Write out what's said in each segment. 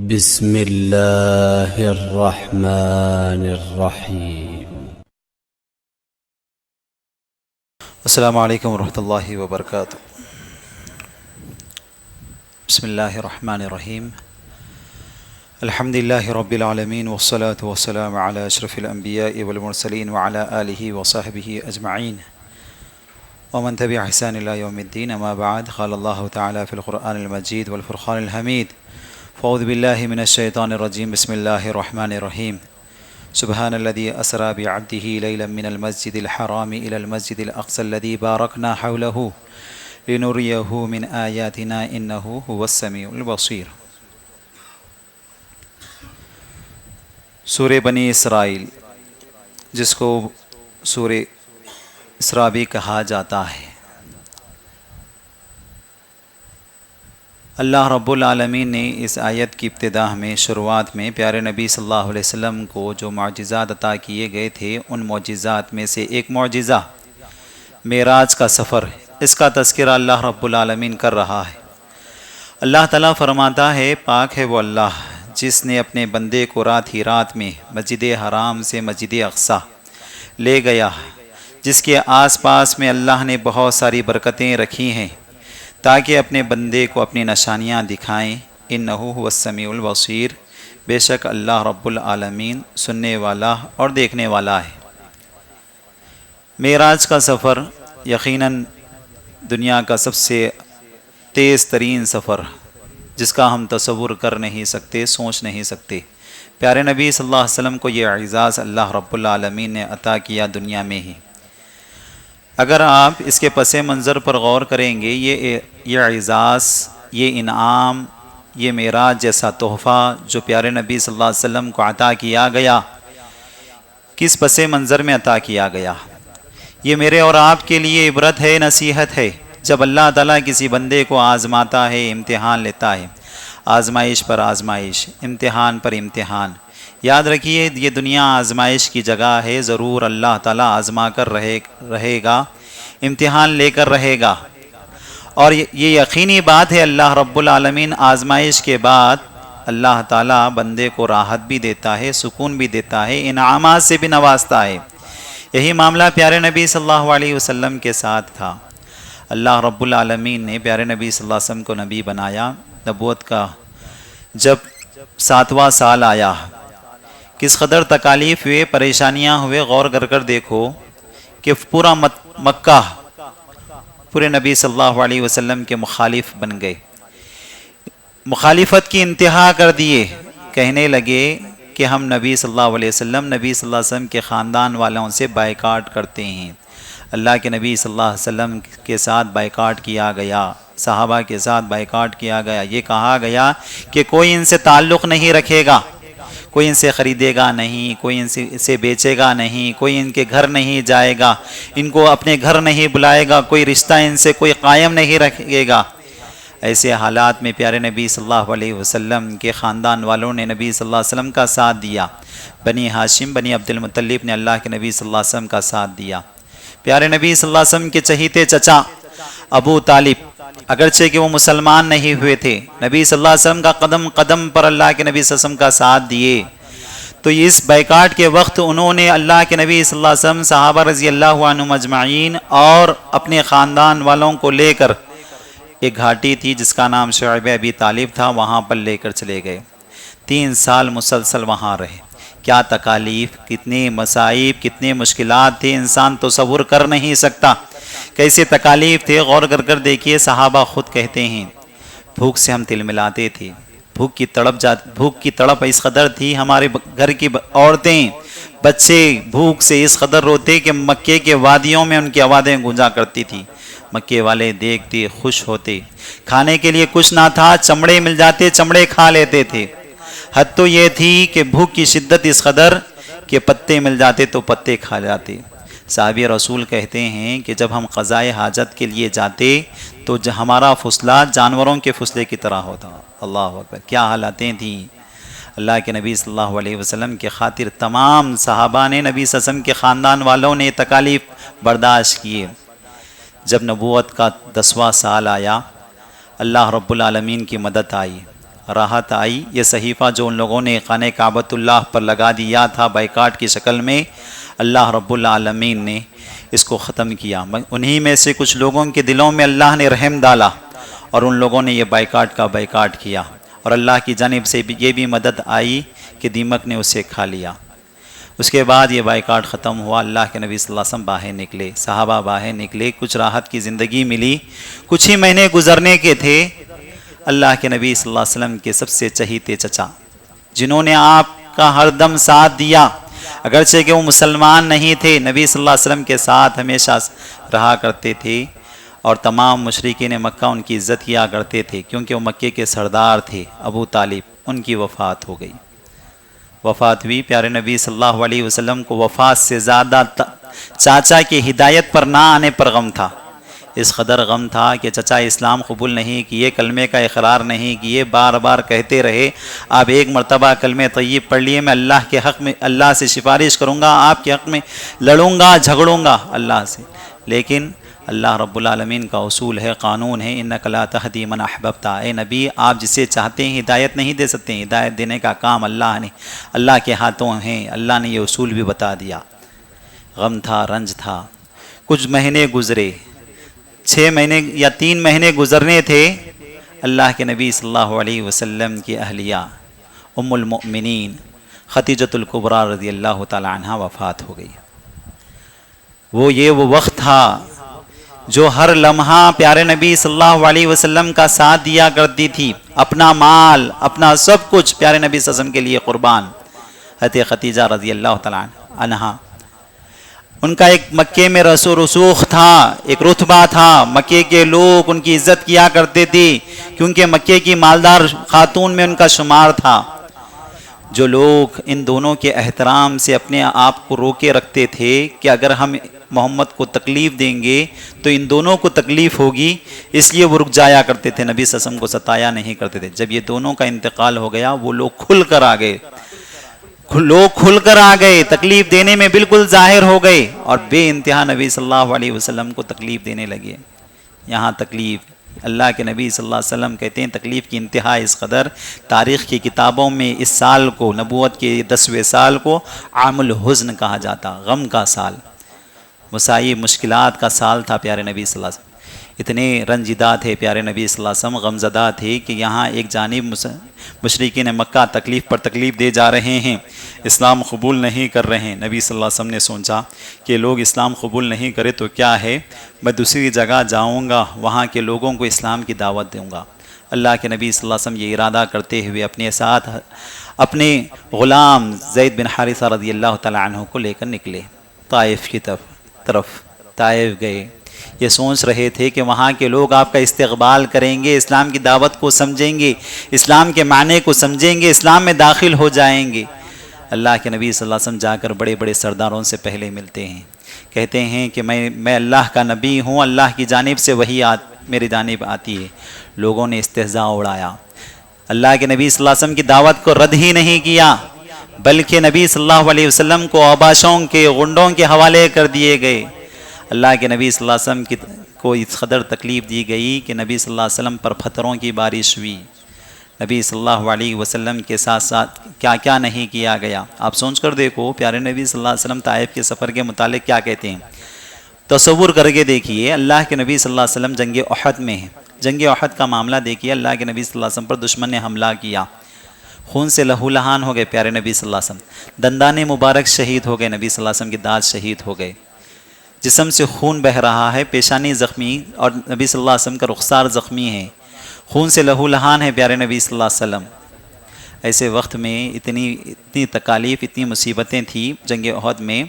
بسم اللہ الرحمن الرحیم۔ السلام علیکم ورحمۃ اللہ وبرکاتہ۔ بسم اللہ الرحمن الرحیم۔ الحمد للہ رب العالمین والصلاة والسلام علی اشرف الانبیاء والمرسلین وعلی آلہ وصحبہ اجمعین ومن تبع احسان الی یوم الدین، اما بعد، قال اللہ تعالی فی القرآن المجید والفرقان الحمید، فاعوذ باللہ من الشیطان الرجیم، بسم اللہ الرحمن الرحیم۔ سبحان الذي اسرى بعبده ليلا من المسجد الحرام الى المسجد الاقصى الذي باركنا حوله لنريه من آیاتنا انه هو السمیع البصیر۔ سورہ بنی اسرائیل، جس کو سورہ اسراء بھی کہا جاتا ہے، اللہ رب العالمین نے اس آیت کی ابتدا میں، شروعات میں، پیارے نبی صلی اللہ علیہ وسلم کو جو معجزات عطا کیے گئے تھے، ان معجزات میں سے ایک معجزہ معراج کا سفر، اس کا تذکرہ اللہ رب العالمین کر رہا ہے۔ اللہ تعالیٰ فرماتا ہے، پاک ہے وہ اللہ جس نے اپنے بندے کو رات ہی رات میں مسجد حرام سے مسجد اقصی لے گیا، جس کے آس پاس میں اللہ نے بہت ساری برکتیں رکھی ہیں تاکہ اپنے بندے کو اپنی نشانیاں دکھائیں۔ انہ هو السمیع البصیر، بے شک اللہ رب العالمین سننے والا اور دیکھنے والا ہے۔ معراج کا سفر یقیناً دنیا کا سب سے تیز ترین سفر، جس کا ہم تصور کر نہیں سکتے، سوچ نہیں سکتے۔ پیارے نبی صلی اللہ علیہ وسلم کو یہ اعزاز اللہ رب العالمین نے عطا کیا دنیا میں ہی۔ اگر آپ اس کے پس منظر پر غور کریں گے، یہ اعزاز، یہ انعام، یہ معراج جیسا تحفہ جو پیارے نبی صلی اللہ علیہ وسلم کو عطا کیا گیا، کس پس منظر میں عطا کیا گیا؟ یہ میرے اور آپ کے لیے عبرت ہے، نصیحت ہے۔ جب اللہ تعالیٰ کسی بندے کو آزماتا ہے، امتحان لیتا ہے، آزمائش پر آزمائش، امتحان پر امتحان، یاد رکھیے یہ دنیا آزمائش کی جگہ ہے، ضرور اللہ تعالیٰ آزما کر رہے گا، امتحان لے کر رہے گا۔ اور یہ یقینی بات ہے، اللہ رب العالمین آزمائش کے بعد اللہ تعالیٰ بندے کو راحت بھی دیتا ہے، سکون بھی دیتا ہے، انعامات سے بھی نوازتا ہے۔ یہی معاملہ پیارے نبی صلی اللہ علیہ وسلم کے ساتھ تھا۔ اللہ رب العالمین نے پیارے نبی صلی اللہ علیہ وسلم کو نبی بنایا۔ نبوت کا جب 7واں سال آیا، کس قدر تکالیف ہوئے، پریشانیاں ہوئے، غور کر دیکھو کہ پورا مکہ پورے نبی صلی اللہ علیہ وسلم کے مخالف بن گئے، مخالفت کی انتہا کر دیے، کہنے لگے کہ ہم نبی صلی اللہ علیہ وسلم کے خاندان والوں سے بائیکاٹ کرتے ہیں۔ اللہ کے نبی صلی اللہ علیہ وسلم کے ساتھ بائیکاٹ کیا گیا، صحابہ کے ساتھ بائیکاٹ کیا گیا، یہ کہا گیا کہ کوئی ان سے تعلق نہیں رکھے گا، کوئی ان سے خریدے گا نہیں، کوئی ان سے بیچے گا نہیں، کوئی ان کے گھر نہیں جائے گا، ان کو اپنے گھر نہیں بلائے گا، کوئی رشتہ ان سے کوئی قائم نہیں رکھے گا۔ ایسے حالات میں پیارے نبی صلی اللہ علیہ وسلم کے خاندان والوں نے نبی صلی اللہ علیہ وسلم کا ساتھ دیا، بنی ہاشم، بنی عبد المطلب نے اللہ کے نبی صلی اللہ علیہ وسلم کا ساتھ دیا۔ پیارے نبی صلی اللہ علیہ وسلم کے چہیتے چچا ابو طالب، اگرچہ کہ وہ مسلمان نہیں ہوئے تھے، نبی صلی اللہ علیہ وسلم کا قدم قدم پر اللہ کے نبی صلی اللہ علیہ وسلم کا ساتھ دیے۔ تو اس بائیکاٹ کے وقت انہوں نے اللہ کے نبی صلی اللہ علیہ وسلم، صحابہ رضی اللہ عنہم اجمعین اور اپنے خاندان والوں کو لے کر ایک گھاٹی تھی جس کا نام شعیب ابی طالب تھا، وہاں پر لے کر چلے گئے۔ 3 سال مسلسل وہاں رہے۔ کیا تکالیف، کتنے مصائب، کتنے مشکلات تھے، انسان تصور کر نہیں سکتا کیسے تکالیف تھے۔ غور کر دیکھیے، صحابہ خود کہتے ہیں بھوک سے ہم تلملاتے تھے، بھوک کی تڑپ اس قدر تھی، ہمارے گھر کی عورتیں، بچے بھوک سے اس قدر روتے کہ مکے کے وادیوں میں ان کی آوازیں گونجا کرتی تھی۔ مکے والے دیکھتے، خوش ہوتے، کھانے کے لیے کچھ نہ تھا، چمڑے مل جاتے، چمڑے کھا لیتے تھے۔ حد تو یہ تھی کہ بھوک کی شدت اس قدر کہ پتے مل جاتے تو پتے کھا جاتے۔ صحابی رسول کہتے ہیں کہ جب ہم قضائے حاجت کے لیے جاتے تو ہمارا فصلہ جانوروں کے فصلے کی طرح ہوتا۔ اللہ اکبر، کیا حالاتیں تھیں۔ اللہ کے نبی صلی اللہ علیہ وسلم کے خاطر تمام صحابہ نے، نبی صلی اللہ علیہ وسلم کے خاندان والوں نے تکالیف برداشت کیے۔ جب نبوت کا 10واں سال آیا، اللہ رب العالمین کی مدد آئی، راحت آئی. یہ صحیفہ جو ان لوگوں نے خانہ کعبۃ اللہ پر لگا دیا تھا بائیکاٹ کی شکل میں، اللہ رب العالمین نے اس کو ختم کیا. انہی میں سے کچھ لوگوں کے دلوں میں اللہ نے رحم ڈالا اور ان لوگوں نے یہ بائیکاٹ کیا، اور اللہ کی جانب سے یہ بھی مدد آئی کہ دیمک نے اسے کھا لیا. اس کے بعد یہ بائیکاٹ ختم ہوا. اللہ کے نبی صلی اللہ علیہ وسلم باہر نکلے، صحابہ باہر نکلے، کچھ راحت کی زندگی ملی. کچھ ہی مہینے گزرنے کے تھے، اللہ کے نبی صلی اللہ علیہ وسلم کے سب سے چہیتے چچا، جنہوں نے آپ کا ہر دم ساتھ دیا، اگرچہ کہ وہ مسلمان نہیں تھے، نبی صلی اللہ علیہ وسلم کے ساتھ ہمیشہ رہا کرتے تھے، اور تمام مشرکین مکہ ان کی عزت کیا کرتے تھے، کیونکہ وہ مکے کے سردار تھے. ابو طالب، ان کی وفات ہو گئی. وفات ہوئی. پیارے نبی صلی اللہ علیہ وسلم کو وفات سے زیادہ چاچا کی ہدایت پر نہ آنے پر غم تھا. اس قدر غم تھا کہ چچا اسلام قبول نہیں کیے، کلمے کا اقرار نہیں کیے، بار بار کہتے رہے آپ ایک مرتبہ کلمہ طیب پڑھ لیے، میں اللہ کے حق میں اللہ سے سفارش کروں گا، آپ کے حق میں لڑوں گا، جھگڑوں گا اللہ سے. لیکن اللہ رب العالمین کا اصول ہے، قانون ہے، انک لا تہدی من احببت. اے نبی، آپ جسے چاہتے ہیں ہدایت نہیں دے سکتے، ہدایت دینے کا کام اللہ کے ہاتھوں ہیں. اللہ نے یہ اصول بھی بتا دیا. غم تھا، رنج تھا. کچھ مہینے گزرے، 6 مہینے یا 3 مہینے گزرنے تھے. اللہ کے نبی صلی اللہ علیہ وسلم کی اہلیہ ام المؤمنین خدیجۃ الکبریٰ رضی اللہ تعالی عنہ وفات ہو گئی. وہ وقت تھا جو ہر لمحہ پیارے نبی صلی اللہ علیہ وسلم کا ساتھ دیا کرتی تھی، اپنا مال، اپنا سب کچھ پیارے نبی صلی اللہ علیہ وسلم کے لیے قربان. حضرت خدیجہ رضی اللہ تعالی عنہا، ان کا ایک مکے میں رسوخ تھا، ایک رتبہ تھا. مکے کے لوگ ان کی عزت کیا کرتے تھے، کیونکہ مکے کی مالدار خاتون میں ان کا شمار تھا. جو لوگ ان دونوں کے احترام سے اپنے آپ کو روکے رکھتے تھے کہ اگر ہم محمد کو تکلیف دیں گے تو ان دونوں کو تکلیف ہوگی، اس لیے وہ رک جایا کرتے تھے، نبی صلی اللہ علیہ وسلم کو ستایا نہیں کرتے تھے. جب یہ دونوں کا انتقال ہو گیا، وہ لوگ کھل کر آ گئے، تکلیف دینے میں بالکل ظاہر ہو گئے، اور بے انتہا نبی صلی اللہ علیہ وسلم کو تکلیف دینے لگے. یہاں تکلیف، اللہ کے نبی صلی اللہ علیہ وسلم کہتے ہیں تکلیف کی انتہا اس قدر، تاریخ کی کتابوں میں اس سال کو، نبوت کے 10ویں سال کو عام الحزن کہا جاتا، غم کا سال، مصائب مشکلات کا سال تھا. پیارے نبی صلی اللہ علیہ وسلم اتنے رنجیدہ تھے، پیارے نبی صلی اللہ علیہ وسلم غمزدہ تھے کہ یہاں ایک جانب مشرکین مکہ تکلیف پر تکلیف دے جا رہے ہیں، اسلام قبول نہیں کر رہے ہیں. نبی صلی اللہ علیہ وسلم نے سوچا کہ لوگ اسلام قبول نہیں کرے تو کیا ہے، میں دوسری جگہ جاؤں گا، وہاں کے لوگوں کو اسلام کی دعوت دوں گا. اللہ کے نبی صلی اللہ علیہ وسلم یہ ارادہ کرتے ہوئے اپنے ساتھ اپنے غلام زید بن حارثہ رضی اللہ تعالی عنہ کو لے کر نکلے. طائف کی طرف طائف گئے. یہ سوچ رہے تھے کہ وہاں کے لوگ آپ کا استقبال کریں گے، اسلام کی دعوت کو سمجھیں گے، اسلام کے معنی کو سمجھیں گے، اسلام میں داخل ہو جائیں گے. اللہ کے نبی صلی اللہ علیہ وسلم جا کر بڑے بڑے سرداروں سے پہلے ملتے ہیں، کہتے ہیں کہ میں اللہ کا نبی ہوں، اللہ کی جانب سے وحی میری جانب آتی ہے. لوگوں نے استہزاء اڑایا، اللہ کے نبی صلی اللہ علیہ وسلم کی دعوت کو رد ہی نہیں کیا، بلکہ نبی صلی اللہ علیہ وسلم کو اوباشوں کے، غنڈوں کے حوالے کر دیے گئے. اللہ کے نبی صلی اللہ علیہ وسلم کو اس قدر تکلیف دی گئی کہ نبی صلی اللہ علیہ وسلم پر پتھروں کی بارش ہوئی. نبی صلی اللہ علیہ وسلم کے ساتھ ساتھ کیا کیا نہیں کیا گیا. آپ سوچ کر دیکھو پیارے نبی صلی اللہ علیہ وسلم طائف کے سفر کے متعلق کیا کہتے ہیں. تصور کر کے دیکھیے، اللہ کے نبی صلی اللہ علیہ وسلم جنگ احد میں ہیں. جنگ احد کا معاملہ دیکھیے، اللہ کے نبی صلی اللہ علیہ وسلم پر دشمن نے حملہ کیا، خون سے لہو لہان ہو گئے پیارے نبی صلی اللہ علیہ وسلم، دندان مبارک شہید ہو گئے، نبی صلی اللہ علیہ وسلم کے دانت شہید ہو گئے، جسم سے خون بہہ رہا ہے، پیشانی زخمی، اور نبی صلی اللہ علیہ وسلم کا رخسار زخمی ہے، خون سے لہو لہان ہے پیارے نبی صلی اللہ علیہ وسلم. ایسے وقت میں اتنی تکالیف، اتنی مصیبتیں تھیں جنگ احد میں.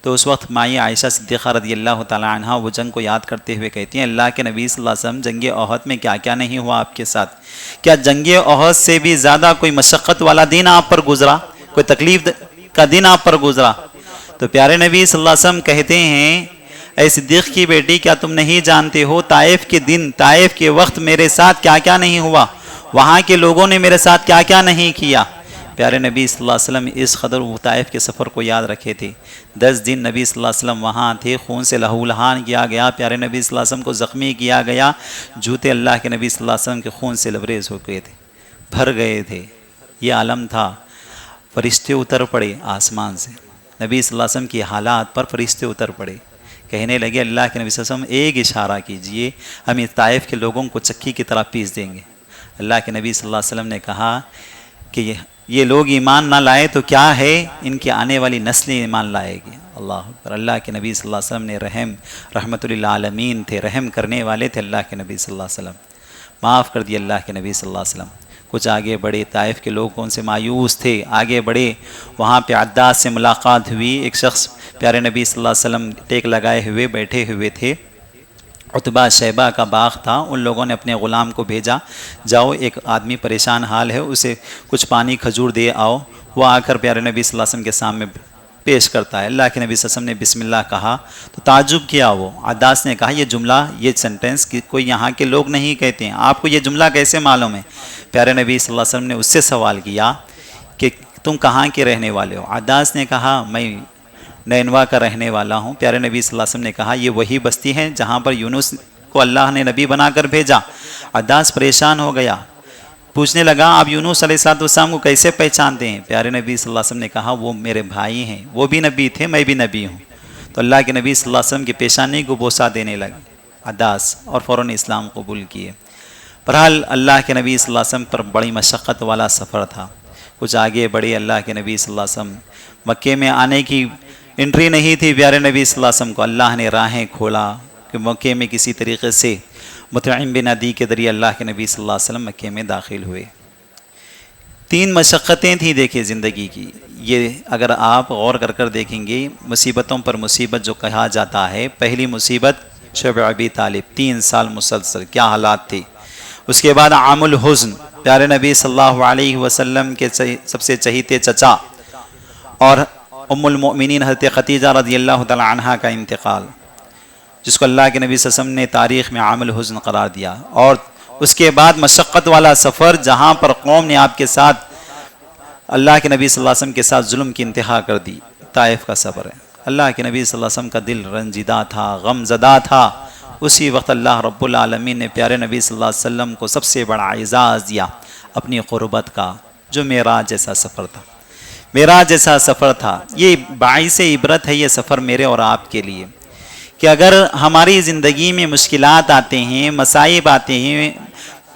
تو اس وقت مائی عائشہ صدیقہ رضی اللہ تعالی عنہ وہ جنگ کو یاد کرتے ہوئے کہتی ہیں، اللہ کے نبی صلی اللہ علیہ وسلم جنگ احد میں کیا کیا نہیں ہوا آپ کے ساتھ. کیا جنگ احد سے بھی زیادہ کوئی مشقت والا دن آپ پر گزرا، کوئی تکلیف کا دن آپ پر گزرا؟ تو پیارے نبی صلی اللہ علیہ وسلم کہتے ہیں، اے صدیق کی بیٹی، کیا تم نہیں جانتے ہو طائف کے دن، طائف کے وقت میرے ساتھ کیا کیا نہیں ہوا، وہاں کے لوگوں نے میرے ساتھ کیا کیا نہیں کیا. پیارے نبی صلی اللہ علیہ وسلم اس قدر طائف کے سفر کو یاد رکھے تھے. 10 دن نبی صلی اللہ علیہ وسلم وہاں تھے، خون سے لہو لہان کیا گیا، پیارے نبی صلی اللہ علیہ وسلم کو زخمی کیا گیا، جوتے اللہ کے نبی صلی اللہ علیہ وسلم کے خون سے لبریز ہو گئے تھے. بھر گئے تھے، یہ عالم تھا۔ فرشتے اتر پڑے آسمان سے، نبی صلی اللہ علیہ وسلم کی حالات پر فرشتے اتر پڑے، کہنے لگے اللہ کے نبی صلی اللہ علیہ وسلم ایک اشارہ کیجئے، ہم اس طائف کے لوگوں کو چکی کی طرح پیس دیں گے۔ اللہ کے نبی صلی اللہ علیہ وسلم نے کہا کہ یہ لوگ ایمان نہ لائے تو کیا ہے، ان کی آنے والی نسلیں ایمان لائے گی۔ اللہ اکبر۔ اللہ کے نبی صلی اللہ علیہ وسلم نے رحمت للعالمین تھے، رحم کرنے والے تھے اللہ کے نبی صلی اللہ علیہ وسلم، معاف کر دیا اللہ کے نبی صلی اللہ علیہ وسلم۔ کچھ آگے بڑھے، طائف کے لوگ ان سے مایوس تھے، آگے بڑھے، وہاں پہ عداس سے ملاقات ہوئی۔ ایک شخص پیارے نبی صلی اللہ علیہ وسلم ٹیک لگائے ہوئے بیٹھے ہوئے تھے، عتبہ شیبہ کا باغ تھا، ان لوگوں نے اپنے غلام کو بھیجا، جاؤ ایک آدمی پریشان حال ہے، اسے کچھ پانی کھجور دے آؤ۔ وہ آ کر پیارے نبی صلی اللہ علیہ وسلم کے سامنے پیش کرتا ہے۔ اللہ کے نبی صلی اللہ علیہ وسلم نے بسم اللہ کہا تو تعجب کیا، وہ عداس نے کہا یہ جملہ، یہ سنٹنس کوئی یہاں کے لوگ نہیں کہتے ہیں، آپ کو یہ جملہ کیسے معلوم ہے؟ پیارے نبی صلی اللہ علیہ وسلم نے اس سے سوال کیا کہ تم کہاں کے رہنے والے ہو؟ عداس نے کہا میں نینوا کا رہنے والا ہوں۔ پیارے نبی صلی اللہ علیہ وسلم نے کہا یہ وہی بستی ہے جہاں پر یونس کو اللہ نے نبی بنا کر بھیجا۔ عداس پریشان ہو گیا، پوچھنے لگا آپ یونس علیہ السلام کو کیسے پہچانتے ہیں؟ پیارے نبی صلی اللہ علیہ وسلم نے کہا وہ میرے بھائی ہیں، وہ بھی نبی تھے، میں بھی نبی ہوں۔ تو اللہ کے نبی صلی اللہ علیہ وسلم کی پیشانی کو بوسہ دینے لگے عداس، اور فوراً اسلام قبول کیے۔ بہرحال اللہ کے نبی صلی اللہ علیہ وسلم پر بڑی مشقت والا سفر تھا۔ کچھ آگے بڑھے، اللہ کے نبی صلی اللہ علیہ وسلم مکے میں آنے کی انٹری نہیں تھی پیارے نبی صلی اللہ علیہ وسلم کو، اللہ نے راہیں کھولا کہ مکے میں کسی طریقے سے مطعم بن عدی کے ذریعے اللہ کے نبی صلی اللہ علیہ وسلم مکے میں داخل ہوئے۔ 3 مشقتیں تھیں دیکھیں زندگی کی، یہ اگر آپ غور کر کر دیکھیں گے، مصیبتوں پر مصیبت جو کہا جاتا ہے، پہلی مصیبت شعب ابی طالب، 3 سال مسلسل کیا حالات تھی۔ اس کے بعد عام الحزن، پیارے نبی صلی اللہ علیہ وسلم کے سب سے چہیتے چچا اور ام المؤمنین حضرت خدیجہ رضی اللہ تعالی عنہا کا انتقال، جس کو اللہ کے نبی صلی اللہ علیہ وسلم نے تاریخ میں عام الحزن قرار دیا۔ اور اس کے بعد مشقت والا سفر جہاں پر قوم نے آپ کے ساتھ، اللہ کے نبی صلی اللہ علیہ وسلم کے ساتھ ظلم کی انتہا کر دی، طائف کا سفر ہے۔ اللہ کے نبی صلی اللہ علیہ وسلم کا دل رنجیدہ تھا، غم زدہ تھا۔ اسی وقت اللہ رب العالمین نے پیارے نبی صلی اللہ علیہ وسلم کو سب سے بڑا اعزاز دیا اپنی قربت کا، جو معراج جیسا سفر تھا۔ معراج جیسا سفر تھا، یہ باعث عبرت ہے یہ سفر میرے اور آپ کے لیے، کہ اگر ہماری زندگی میں مشکلات آتے ہیں، مصائب آتے ہیں،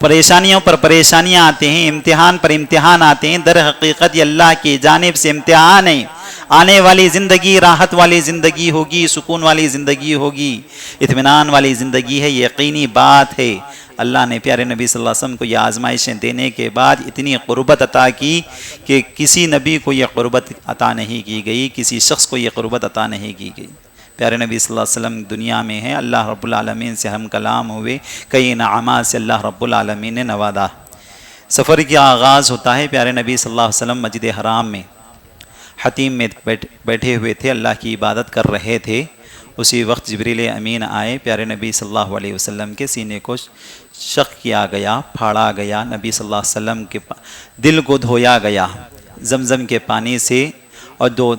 پریشانیوں پر پریشانیاں آتے ہیں، امتحان پر امتحان آتے ہیں، در حقیقت یہ اللہ کی جانب سے امتحان ہے۔ آنے والی زندگی راحت والی زندگی ہوگی، سکون والی زندگی ہوگی، اطمینان والی زندگی ہے، یہ یقینی بات ہے۔ اللہ نے پیارے نبی صلی اللہ علیہ وسلم کو یہ آزمائشیں دینے کے بعد اتنی قربت عطا کی کہ کسی نبی کو یہ قربت عطا نہیں کی گئی، کسی شخص کو یہ قربت عطا نہیں کی گئی۔ پیارے نبی صلی اللہ علیہ وسلم دنیا میں ہیں، اللہ رب العالمین سے ہم کلام ہوئے، کئی انعامات سے اللہ رب العالمین نے نوازا۔ سفر کی آغاز ہوتا ہے پیارے نبی صلی اللہ علیہ وسلم مسجد حرام میں حتیم میں بیٹھے ہوئے تھے، اللہ کی عبادت کر رہے تھے۔ اسی وقت جبریل امین آئے، پیارے نبی صلی اللہ علیہ وسلم کے سینے کو شق کیا گیا، پھاڑا گیا، نبی صلی اللہ علیہ وسلم کے دل کو دھویا گیا زمزم کے پانی سے، اور دو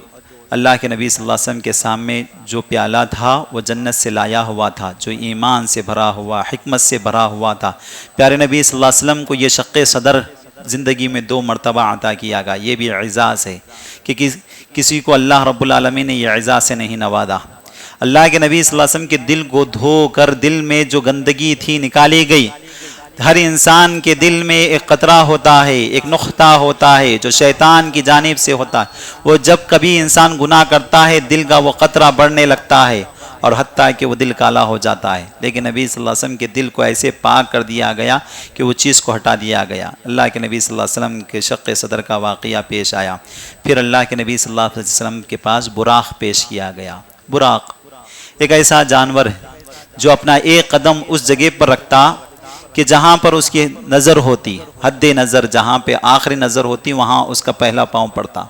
اللہ کے نبی صلی اللہ علیہ وسلم کے سامنے جو پیالہ تھا وہ جنت سے لایا ہوا تھا، جو ایمان سے بھرا ہوا، حکمت سے بھرا ہوا تھا۔ پیارے نبی صلی اللہ علیہ وسلم کو یہ شق صدر زندگی میں 2 مرتبہ عطا کیا گیا، یہ بھی اعزاز ہے کہ کسی کو اللہ رب العالمین نے یہ اعزاز سے نہیں نوازا۔ اللہ کے نبی صلی اللہ علیہ وسلم کے دل کو دھو کر دل میں جو گندگی تھی نکالی گئی۔ ہر انسان کے دل میں ایک قطرہ ہوتا ہے، ایک نقطہ ہوتا ہے جو شیطان کی جانب سے ہوتا ہے، وہ جب کبھی انسان گناہ کرتا ہے دل کا وہ قطرہ بڑھنے لگتا ہے، اور حتیٰ کہ وہ دل کالا ہو جاتا ہے۔ لیکن نبی صلی اللہ علیہ وسلم کے دل کو ایسے پاک کر دیا گیا کہ وہ چیز کو ہٹا دیا گیا۔ اللہ کے نبی صلی اللہ علیہ وسلم کے شق صدر کا واقعہ پیش آیا۔ پھر اللہ کے نبی صلی اللہ علیہ وسلم کے پاس براق پیش کیا گیا۔ براق ایک ایسا جانور ہے جو اپنا ایک قدم اس جگہ پر رکھتا کہ جہاں پر اس کی نظر ہوتی، حد نظر جہاں پہ آخری نظر ہوتی وہاں اس کا پہلا پاؤں پڑتا۔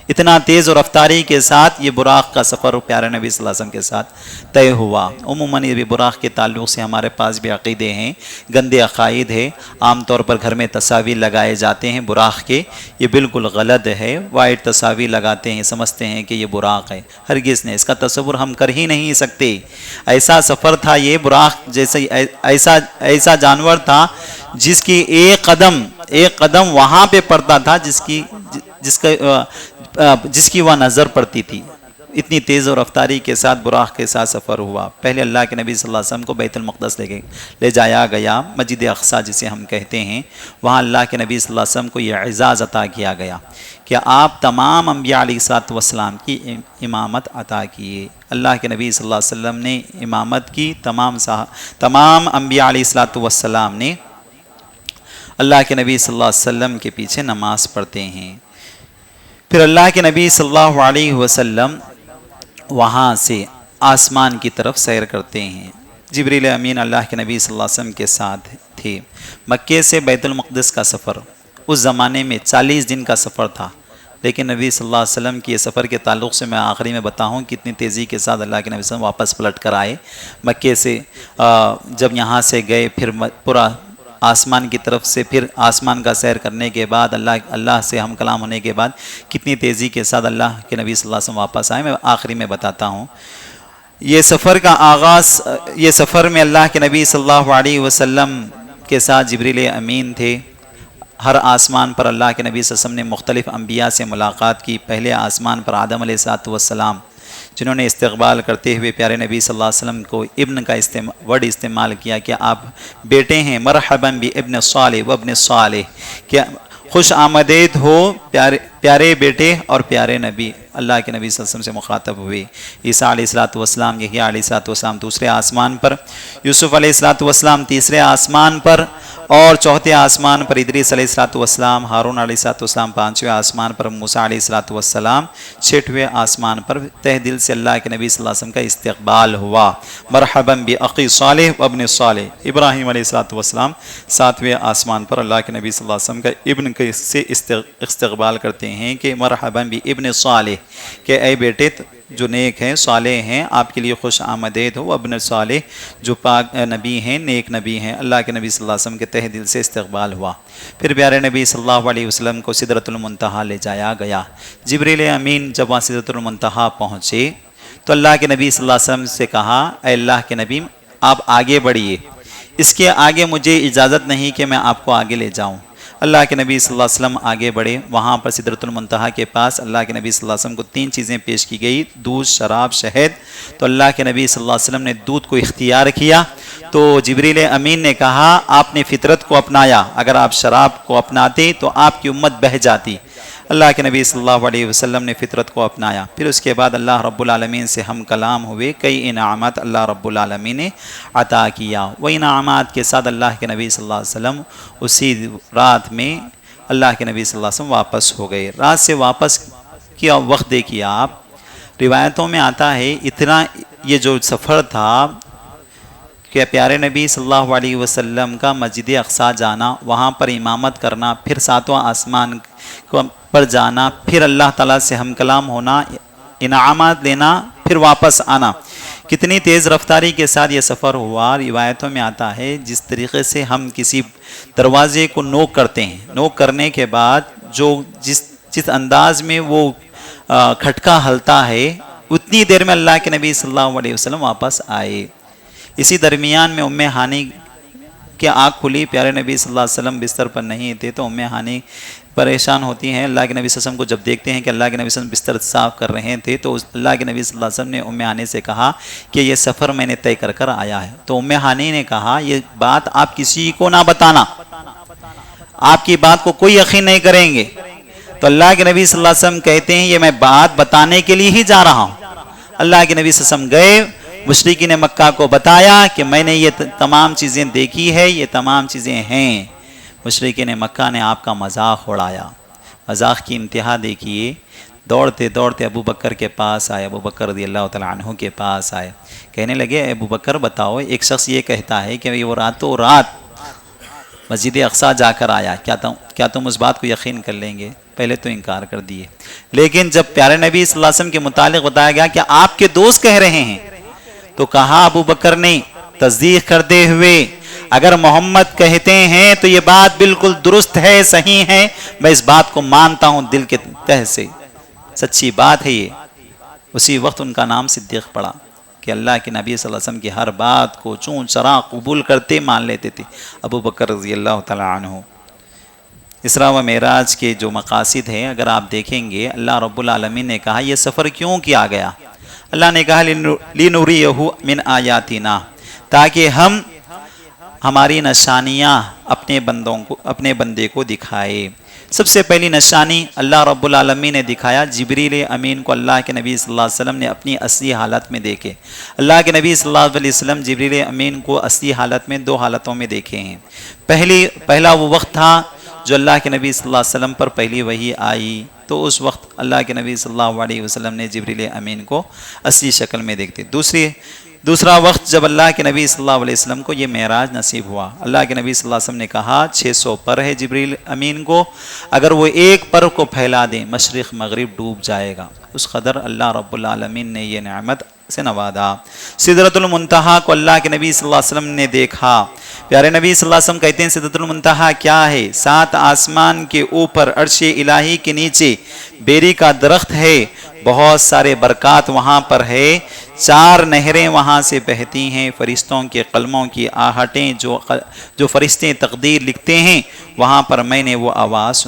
اتنا تیز و رفتاری کے ساتھ یہ براق کا سفر پیارے نبی صلی اللہ علیہ وسلم کے ساتھ طے ہوا۔ عموماً یہ بھی براق کے تعلق سے ہمارے پاس بھی عقیدے ہیں، گندے عقائد ہے۔ عام طور پر گھر میں تصاویر لگائے جاتے ہیں براق کے، یہ بالکل غلط ہے۔ وائٹ تصاویر لگاتے ہیں، سمجھتے ہیں کہ یہ براق ہے، ہرگز نہیں، اس کا تصور ہم کر ہی نہیں سکتے۔ ایسا سفر تھا یہ براق، جیسے ایسا جانور تھا جس کی ایک قدم وہاں پہ پڑتا تھا جس کی وہ نظر پڑتی تھی۔ اتنی تیز و رفتاری کے ساتھ براق کے ساتھ سفر ہوا۔ پہلے اللہ کے نبی صلی اللہ علیہ وسلم کو بیت المقدس لے جایا گیا، مسجد اقصی جسے ہم کہتے ہیں۔ وہاں اللہ کے نبی صلی اللہ علیہ وسلم کو یہ اعزاز عطا کیا گیا کہ آپ تمام انبیاء علیہ السلام کی امامت عطا کیے۔ اللہ کے نبی صلی اللہ علیہ وسلم نے امامت کی، تمام انبیاء علیہ السلام نے اللہ کے نبی صلی اللہ علیہ وسلم کے پیچھے نماز پڑھتے ہیں۔ پھر اللہ کے نبی صلی اللہ علیہ وسلم وہاں سے آسمان کی طرف سیر کرتے ہیں۔ جبریل امین اللہ کے نبی صلی اللہ علیہ وسلم کے ساتھ تھے۔ مکے سے بیت المقدس کا سفر اس زمانے میں 40 دن کا سفر تھا، لیکن نبی صلی اللہ علیہ وسلم کی یہ سفر کے تعلق سے میں آخری میں بتاؤں کتنی تیزی کے ساتھ اللہ کے نبی صلی اللہ علیہ وسلم واپس پلٹ کر آئے۔ مکے سے جب یہاں سے گئے، پھر پورا آسمان کی طرف سے، پھر آسمان کا سیر کرنے کے بعد اللہ سے ہم کلام ہونے کے بعد کتنی تیزی کے ساتھ اللہ کے نبی صلی اللہ علیہ وسلم واپس آئے، میں آخری میں بتاتا ہوں۔ یہ سفر کا آغاز، یہ سفر میں اللہ کے نبی صلی اللہ علیہ وسلم کے ساتھ جبریل امین تھے۔ ہر آسمان پر اللہ کے نبی صلی اللہ علیہ وسلم نے مختلف انبیاء سے ملاقات کی۔ پہلے آسمان پر آدم علیہ السلام، جنہوں نے استقبال کرتے ہوئے پیارے نبی صلی اللہ علیہ وسلم کو ابن کا ورڈ استعمال کیا کہ آپ بیٹے ہیں، مرحباً بی ابن صالح و ابن صالح، کہ خوش آمدید ہو پیارے بیٹے اور پیارے نبی۔ اللہ کے نبی صلی اللہ علیہ وسلم سے مخاطب ہوئے۔ عیسیٰ علیہ السلام، یحییٰ علیہ السلام دوسرے آسمان پر، یوسف علیہ السلام تیسرے آسمان پر، اور چوتھے آسمان پر ادریس علیہ السلام، ہارون علیہ السلام پانچویں آسمان پر، موسیٰ علیہ السلام چھٹویں آسمان پر۔ تہ دل سے اللہ کے نبی صلی اللہ علیہ وسلم کا استقبال ہوا۔ مرحباً بی اخی صالح و ابن صالح۔ ابراہیم علیہ السلام ساتویں آسمان پر اللہ کے نبی صلی اللہ علیہ وسلم کا ابن سے استقبال کرتے ہیں کہ مرحباً بی ابن صالح، کہ اے بیٹے جو نیک ہیں، صالح ہیں، آپ کے لیے خوش آمدید ہو۔ ابن صالح جو پاک نبی ہیں، نیک نبی ہیں۔ اللہ کے نبی صلی اللہ علیہ وسلم کے تہ دل سے استقبال ہوا۔ پھر پیارے نبی صلی اللہ علیہ وسلم کو سدرۃ المنتہا لے جایا گیا۔ جبریل امین جب وہاں سدرۃ المنتہا پہنچے تو اللہ کے نبی صلی اللہ علیہ وسلم سے کہا، اے اللہ کے نبی آپ آگے بڑھیے، اس کے آگے مجھے اجازت نہیں کہ میں آپ کو آگے لے جاؤں۔ اللہ کے نبی صلی اللہ علیہ وسلم آگے بڑھے۔ وہاں پر سدرۃ المنتہا کے پاس اللہ کے نبی صلی اللہ علیہ وسلم کو 3 چیزیں پیش کی گئی، دودھ، شراب، شہد۔ تو اللہ کے نبی صلی اللہ علیہ وسلم نے دودھ کو اختیار کیا۔ تو جبریل امین نے کہا آپ نے فطرت کو اپنایا، اگر آپ شراب کو اپناتے تو آپ کی امت بہہ جاتی۔ اللہ کے نبی صلی اللہ علیہ وسلم نے فطرت کو اپنایا۔ پھر اس کے بعد اللہ رب العالمین سے ہم کلام ہوئے، کئی انعامات اللہ رب العالمین نے عطا کیا۔ وہ انعامات کے ساتھ اللہ کے نبی صلی اللہ علیہ وسلم اسی رات میں اللہ کے نبی صلی اللہ علیہ وسلم واپس ہو گئے۔ رات سے واپس کیا وقت دیکھیے آپ، روایتوں میں آتا ہے اتنا یہ جو سفر تھا کہ پیارے نبی صلی اللہ علیہ وسلم کا مسجد اقصی جانا، وہاں پر امامت کرنا، پھر 7واں آسمان پر جانا، پھر اللہ تعالیٰ سے ہم کلام ہونا، انعامات لینا، پھر واپس آنا، کتنی تیز رفتاری کے ساتھ یہ سفر ہوا۔ روایتوں میں آتا ہے جس طریقے سے ہم کسی دروازے کو نوک کرتے ہیں، نوک کرنے کے بعد جو جس انداز میں وہ کھٹکا ہلتا ہے، اتنی دیر میں اللہ کے نبی صلی اللہ علیہ وسلم واپس آئے۔ اسی درمیان میں ام ہانی کی آنکھ کھلی، پیارے نبی صلی اللہ علیہ وسلم بستر پر نہیں تھے، تو ام ہانی پریشان ہوتی ہیں۔ اللہ کے نبی صلی اللہ علیہ وسلم کو جب دیکھتے ہیں کہ اللہ کے نبی صلی اللہ علیہ وسلم بستر صاف کر رہے تھے، تو اللہ کے نبی صلی اللہ علیہ وسلم نے ام ہانی سے کہا کہ یہ سفر میں نے طے کر آیا ہے۔ تو ام ہانی نے کہا یہ بات آپ کسی کو نہ بتانا، آپ کی بات کو کوئی یقین نہیں کریں گے۔ تو اللہ کے نبی صلی اللہ علیہ وسلم کہتے ہیں یہ میں بات بتانے کے لیے ہی جا رہا ہوں۔ اللہ کے نبی صلی اللہ علیہ وسلم گئے، مشرکین مکہ کو بتایا کہ میں نے یہ تمام چیزیں دیکھی ہے، یہ تمام چیزیں ہیں۔ مشرکین مکہ نے آپ کا مذاق اڑایا۔ مذاق کی انتہا دیکھیے، دوڑتے دوڑتے ابو بکر کے پاس آئے، ابو بکر رضی اللہ تعالیٰ عنہ کے پاس آئے، کہنے لگے ابو بکر بتاؤ، ایک شخص یہ کہتا ہے کہ وہ راتوں رات مسجد اقصی جا کر آیا، کیا تم اس بات کو یقین کر لیں گے؟ پہلے تو انکار کر دیے، لیکن جب پیارے نبی صلی اللہ علیہ وسلم کے متعلق بتایا گیا کہ آپ کے دوست کہہ رہے ہیں تو کہا ابو بکر نے تصدیق کرتے ہوئے اگر محمد کہتے ہیں تو یہ بات بالکل درست ہے، صحیح ہے، میں اس بات کو مانتا ہوں دل کے تہ سے، سچی بات ہے یہ۔ اسی وقت ان کا نام صدیق پڑا کہ اللہ کے نبی صلی اللہ علیہ وسلم کی ہر بات کو چون چرا قبول کرتے مان لیتے تھے ابو بکر رضی اللہ تعالی عنہ۔ اسراء و معراج کے جو مقاصد ہیں اگر آپ دیکھیں گے، اللہ رب العالمین نے کہا یہ سفر کیوں کیا گیا؟ اللہ نے کہا لِنُرِيَهُ مِنْ آیاتنا، تاکہ ہم ہماری نشانیاں اپنے بندے کو دکھائے۔ سب سے پہلی نشانی اللہ رب العالمین نے دکھایا، جبریل امین کو اللہ کے نبی صلی اللہ علیہ وسلم نے اپنی اصلی حالت میں دیکھے۔ اللہ کے نبی صلی اللہ علیہ وسلم جبریل امین کو اصلی حالت میں دو حالتوں میں دیکھے ہیں۔ پہلا وہ وقت تھا جو اللہ کے نبی صلی اللہ علیہ وسلم پر پہلی وحی آئی، تو اس وقت اللہ کے نبی صلی اللہ علیہ وسلم نے جبریل امین کو اصلی شکل میں دیکھتے۔ دوسرا وقت جب اللہ کے نبی صلی اللہ علیہ وسلم کو یہ معراج نصیب ہوا، اللہ کے نبی صلی اللہ علیہ وسلم نے کہا 600 پر ہے جبریل امین کو، اگر وہ ایک پر کو پھیلا دیں مشرق مغرب ڈوب جائے گا۔ اس قدر اللہ رب العالمین نے یہ نعمت سے نوازا۔ سدرۃ المنتہا کو اللہ کے نبی صلی اللہ علیہ وسلم نے دیکھا۔ پیارے نبی صلی اللہ علیہ وسلم کہتے ہیں سدرۃ المنتہا کیا ہے؟ 7 آسمان کے اوپر عرش الہی کے نیچے بیری کا درخت ہے، بہت سارے برکات وہاں پر ہے، 4 نہریں وہاں سے بہتی ہیں، فرشتوں کے قلموں کی آہٹیں جو فرشتے تقدیر لکھتے ہیں، وہاں پر میں نے وہ آواز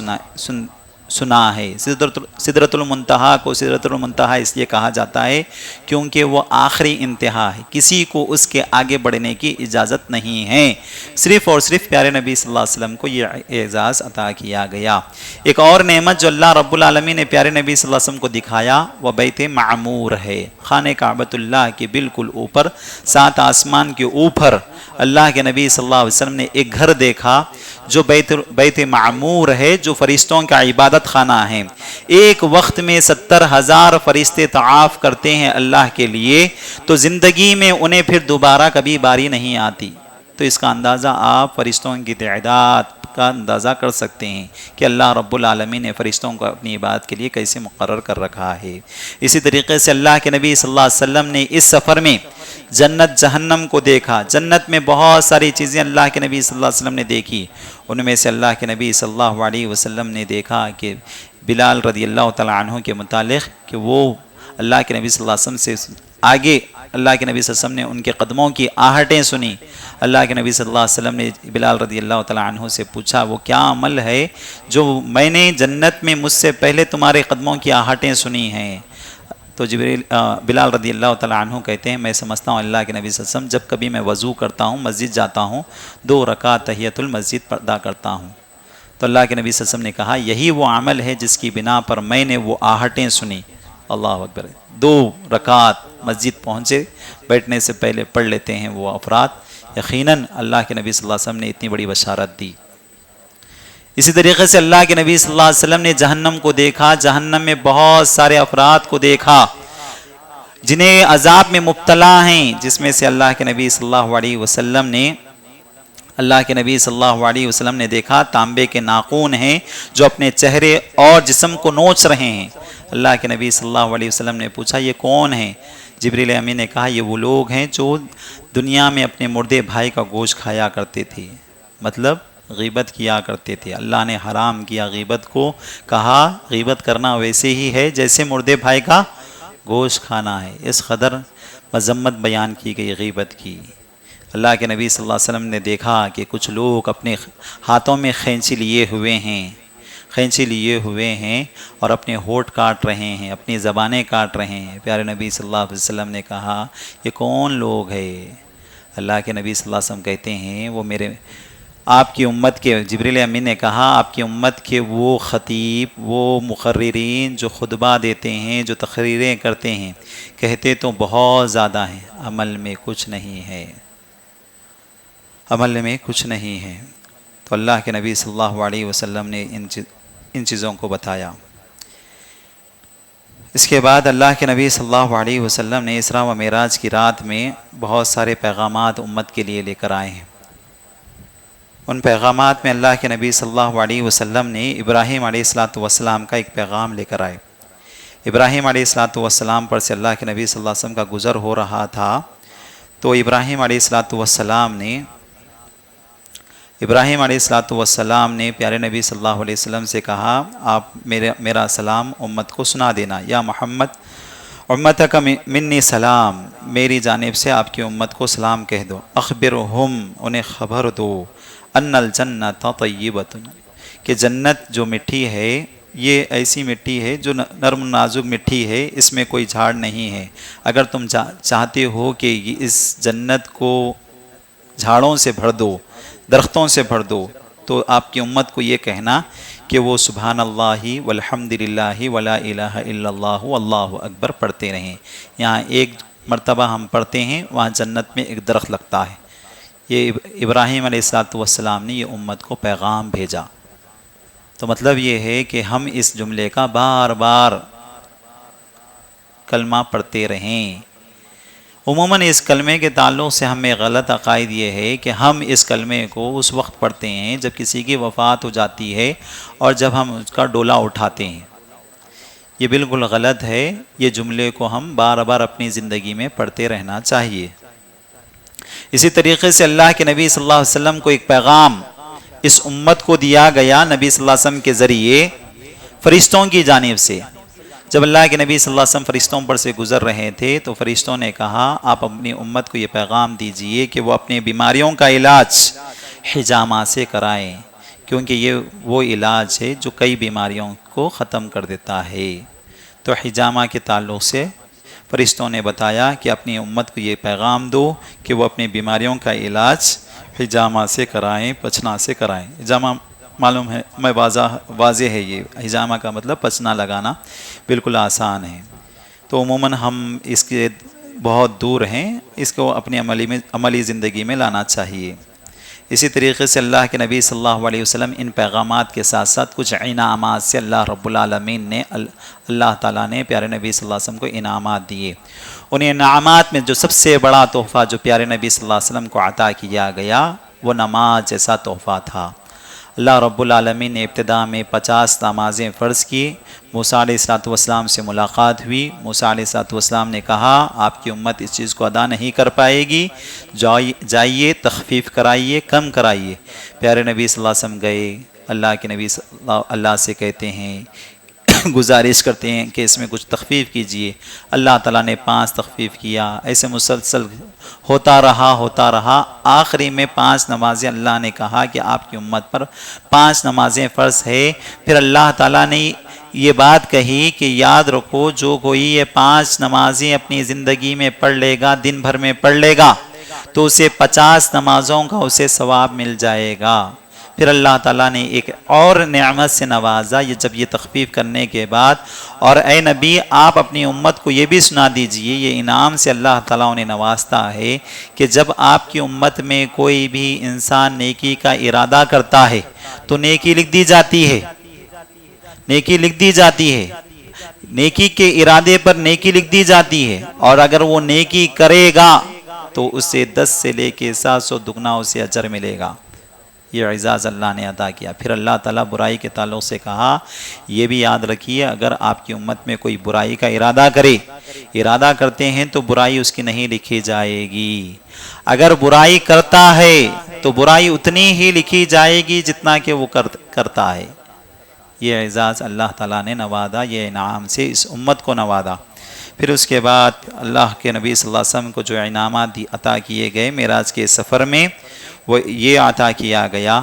سنا ہے۔ سدرۃ المنتہا کو سدرۃ المنتہا اس لیے کہا جاتا ہے کیونکہ وہ آخری انتہا ہے، کسی کو اس کے آگے بڑھنے کی اجازت نہیں ہے، صرف اور صرف پیارے نبی صلی اللہ علیہ وسلم کو یہ اعزاز عطا کیا گیا۔ ایک اور نعمت جو اللہ رب العالمین نے پیارے نبی صلی اللہ علیہ وسلم کو دکھایا وہ بیت معمور ہے، خانہ کعبۃ اللہ کے بالکل اوپر، 7 آسمان کے اوپر اللہ کے نبی صلی اللہ علیہ وسلم نے ایک گھر دیکھا جو بیت معمور ہے، جو فرشتوں کا عبادت خانہ ہے۔ ایک وقت میں 70,000 فرشتے طواف کرتے ہیں اللہ کے لیے، تو زندگی میں انہیں پھر دوبارہ کبھی باری نہیں آتی۔ تو اس کا اندازہ آپ فرشتوں کی تعداد کا اندازہ کر سکتے ہیں کہ اللہ رب العالمین نے فرشتوں کو اپنی عبادت کے لیے کیسے مقرر کر رکھا ہے۔ اسی طریقے سے اللہ کے نبی صلی اللہ علیہ وسلم نے اس سفر میں جنت جہنم کو دیکھا۔ جنت میں بہت ساری چیزیں اللہ کے نبی صلی اللہ علیہ وسلم نے دیکھی، ان میں سے اللہ کے نبی صلی اللہ علیہ وسلم نے دیکھا کہ بلال رضی اللہ تعالیٰ عنہ کے متعلق کہ وہ اللہ کے نبی صلی اللہ علیہ وسلم سے آگے، اللہ کے نبی صلی اللہ علیہ وسلم نے ان کے قدموں کی آہٹیں سنی۔ اللہ کے نبی صلی اللہ علیہ وسلم نے بلال رضی اللہ تعالیٰ عنہ سے پوچھا وہ کیا عمل ہے جو میں نے جنت میں مجھ سے پہلے تمہارے قدموں کی آہٹیں سنی ہیں؟ تو بلال رضی اللہ تعالیٰ عنہ کہتے ہیں میں سمجھتا ہوں اللہ کے نبی صلی اللہ علیہ وسلم جب کبھی میں وضو کرتا ہوں، مسجد جاتا ہوں، 2 رکعت تحیۃ المسجد ادا کرتا ہوں۔ تو اللہ کے نبی صلی اللہ علیہ وسلم نے کہا یہی وہ عمل ہے جس کی بنا پر میں نے وہ آہٹیں سنی۔ اللہ اکبر، 2 رکعت مسجد پہنچے بیٹھنے سے پہلے پڑھ لیتے ہیں وہ افراد، یقیناً اللہ کے نبی صلی اللہ علیہ وسلم نے اتنی بڑی بشارت دی۔ اسی طریقے سے اللہ کے نبی صلی اللہ علیہ وسلم نے جہنم کو دیکھا، جہنم میں بہت سارے افراد کو دیکھا جنہیں عذاب میں مبتلا ہیں، جس میں سے اللہ کے نبی صلی اللہ علیہ وسلم نے دیکھا تانبے کے ناخن ہیں جو اپنے چہرے اور جسم کو نوچ رہے ہیں۔ اللہ کے نبی صلی اللہ علیہ وسلم نے پوچھا یہ کون ہیں؟ جبریل امین نے کہا یہ وہ لوگ ہیں جو دنیا میں اپنے مردے بھائی کا گوشت کھایا کرتے تھے، مطلب غیبت کیا کرتے تھے۔ اللہ نے حرام کیا غیبت کو، کہا غیبت کرنا ویسے ہی ہے جیسے مردے بھائی کا گوشت کھانا ہے۔ اس قدر مذمت بیان کی گئی غیبت کی۔ اللہ کے نبی صلی اللہ علیہ وسلم نے دیکھا کہ کچھ لوگ اپنے ہاتھوں میں خینچی لیے ہوئے ہیں اور اپنے ہونٹ کاٹ رہے ہیں، اپنی زبانیں کاٹ رہے ہیں۔ پیارے نبی صلی اللہ علیہ وسلم نے کہا یہ کون لوگ ہیں؟ اللہ کے نبی صلی اللہ علیہ وسلم کہتے ہیں وہ آپ کی امت کے، جبریل امین نے کہا آپ کی امت کے وہ خطیب، وہ مقررین جو خطبہ دیتے ہیں، جو تقریریں کرتے ہیں، کہتے تو بہت زیادہ ہیں، عمل میں کچھ نہیں ہے۔ تو اللہ کے نبی صلی اللہ علیہ وسلم نے ان چیزوں کو بتایا۔ اس کے بعد اللہ کے نبی صلی اللہ علیہ وسلم نے اسراء و معراج کی رات میں بہت سارے پیغامات امت کے لیے لے کر آئے ہیں۔ ان پیغامات میں اللہ کے نبی صلی اللہ علیہ وسلم نے ابراہیم علیہ السلام کا ایک پیغام لے کر آئے۔ ابراہیم علیہ السلام پر سے اللہ کے نبی صلی اللہ علیہ وسلم کا گزر ہو رہا تھا، تو ابراہیم علیہ السلام نے پیارے نبی صلی اللہ علیہ وسلم سے کہا، آپ میرا سلام امت کو سنا دینا، یا محمد امتک منی سلام، میری جانب سے آپ کی امت کو سلام کہہ دو، اخبرہم، انہیں خبر دو، ان الجنت طیبۃ، کہ جنت جو مٹی ہے یہ ایسی مٹی ہے جو نرم نازک مٹی ہے، اس میں کوئی جھاڑ نہیں ہے۔ اگر تم چاہتے ہو کہ اس جنت کو جھاڑوں سے بھر دو، درختوں سے بھر دو، تو آپ کی امت کو یہ کہنا کہ وہ سبحان اللہ والحمد للہ ولا الہ الا اللہ واللہ اکبر پڑھتے رہیں۔ یہاں ایک مرتبہ ہم پڑھتے ہیں، وہاں جنت میں ایک درخت لگتا ہے۔ یہ ابراہیم علیہ السلام نے یہ امت کو پیغام بھیجا۔ تو مطلب یہ ہے کہ ہم اس جملے کا بار بار کلمہ پڑھتے رہیں۔ عموماً اس کلمے کے تعلق سے ہمیں غلط عقائد یہ ہے کہ ہم اس کلمے کو اس وقت پڑھتے ہیں جب کسی کی وفات ہو جاتی ہے اور جب ہم اس کا ڈولا اٹھاتے ہیں۔ یہ بالکل غلط ہے، یہ جملے کو ہم بار بار اپنی زندگی میں پڑھتے رہنا چاہیے۔ اسی طریقے سے اللہ کے نبی صلی اللہ علیہ وسلم کو ایک پیغام اس امت کو دیا گیا نبی صلی اللہ علیہ وسلم کے ذریعے فرشتوں کی جانب سے۔ جب اللہ کے نبی صلی اللہ علیہ وسلم فرشتوں پر سے گزر رہے تھے تو فرشتوں نے کہا، آپ اپنی امت کو یہ پیغام دیجئے کہ وہ اپنی بیماریوں کا علاج حجامہ سے کرائیں، کیونکہ یہ وہ علاج ہے جو کئی بیماریوں کو ختم کر دیتا ہے۔ تو حجامہ کے تعلق سے فرشتوں نے بتایا کہ اپنی امت کو یہ پیغام دو کہ وہ اپنی بیماریوں کا علاج حجامہ سے کرائیں، پچنا سے کرائیں۔ حجامہ معلوم ہے، میں واضح ہے، یہ حجامہ کا مطلب پچنا لگانا، بالکل آسان ہے۔ تو عموماً ہم اس کے بہت دور ہیں، اس کو اپنی عملی زندگی میں لانا چاہیے۔ اسی طریقے سے اللہ کے نبی صلی اللہ علیہ وسلم ان پیغامات کے ساتھ ساتھ کچھ انعامات سے اللہ رب العالمین نے اللہ تعالیٰ نے پیارے نبی صلی اللہ علیہ وسلم کو انعامات دیے۔ ان انعامات میں جو سب سے بڑا تحفہ جو پیارے نبی صلی اللہ علیہ وسلم کو عطا کیا گیا وہ نماز جیسا تحفہ تھا۔ اللہ رب العالمین نے ابتدا میں 50 نمازیں فرض کی۔ موسیٰ علیہ السلام سے ملاقات ہوئی۔ موسیٰ علیہ السلام نے کہا، آپ کی امت اس چیز کو ادا نہیں کر پائے گی، جائیے تخفیف کرائیے، کم کرائیے۔ پیارے نبی صلی اللہ علیہ وسلم گئے، اللہ کے نبی اللہ سے کہتے ہیں، گزارش کرتے ہیں کہ اس میں کچھ تخفیف کیجئے۔ اللہ تعالیٰ نے 5 تخفیف کیا، ایسے مسلسل ہوتا رہا۔ آخری میں 5 نمازیں اللہ نے کہا کہ آپ کی امت پر 5 نمازیں فرض ہے۔ پھر اللہ تعالیٰ نے یہ بات کہی کہ یاد رکھو، جو کوئی یہ 5 نمازیں اپنی زندگی میں پڑھ لے گا، دن بھر میں پڑھ لے گا، تو اسے 50 نمازوں کا اسے ثواب مل جائے گا۔ پھر اللہ تعالیٰ نے ایک اور نعمت سے نوازا، یہ جب یہ تخفیف کرنے کے بعد، اور اے نبی آپ اپنی امت کو یہ بھی سنا دیجئے، یہ انعام سے اللہ تعالیٰ انہیں نوازتا ہے کہ جب آپ کی امت میں کوئی بھی انسان نیکی کا ارادہ کرتا ہے تو نیکی لکھ دی جاتی ہے، نیکی لکھ دی جاتی ہے، نیکی کے ارادے پر نیکی لکھ دی جاتی ہے، اور اگر وہ نیکی کرے گا تو اسے 10 سے لے کے 700 دگنا اسے اجر ملے گا۔ یہ اعزاز اللہ نے عطا کیا۔ پھر اللہ تعالیٰ برائی کے تعلق سے کہا، یہ بھی یاد رکھیے، اگر آپ کی امت میں کوئی برائی کا ارادہ کرتے ہیں تو برائی اس کی نہیں لکھی جائے گی۔ اگر برائی کرتا ہے تو برائی اتنی ہی لکھی جائے گی جتنا کہ وہ کرتا ہے۔ یہ اعزاز اللہ تعالیٰ نے نوازا، یہ انعام سے اس امت کو نوازا۔ پھر اس کے بعد اللہ کے نبی صلی اللہ علیہ وسلم کو جو انعامات عطا کیے گئے معراج کے سفر میں، وہ یہ عطا کیا گیا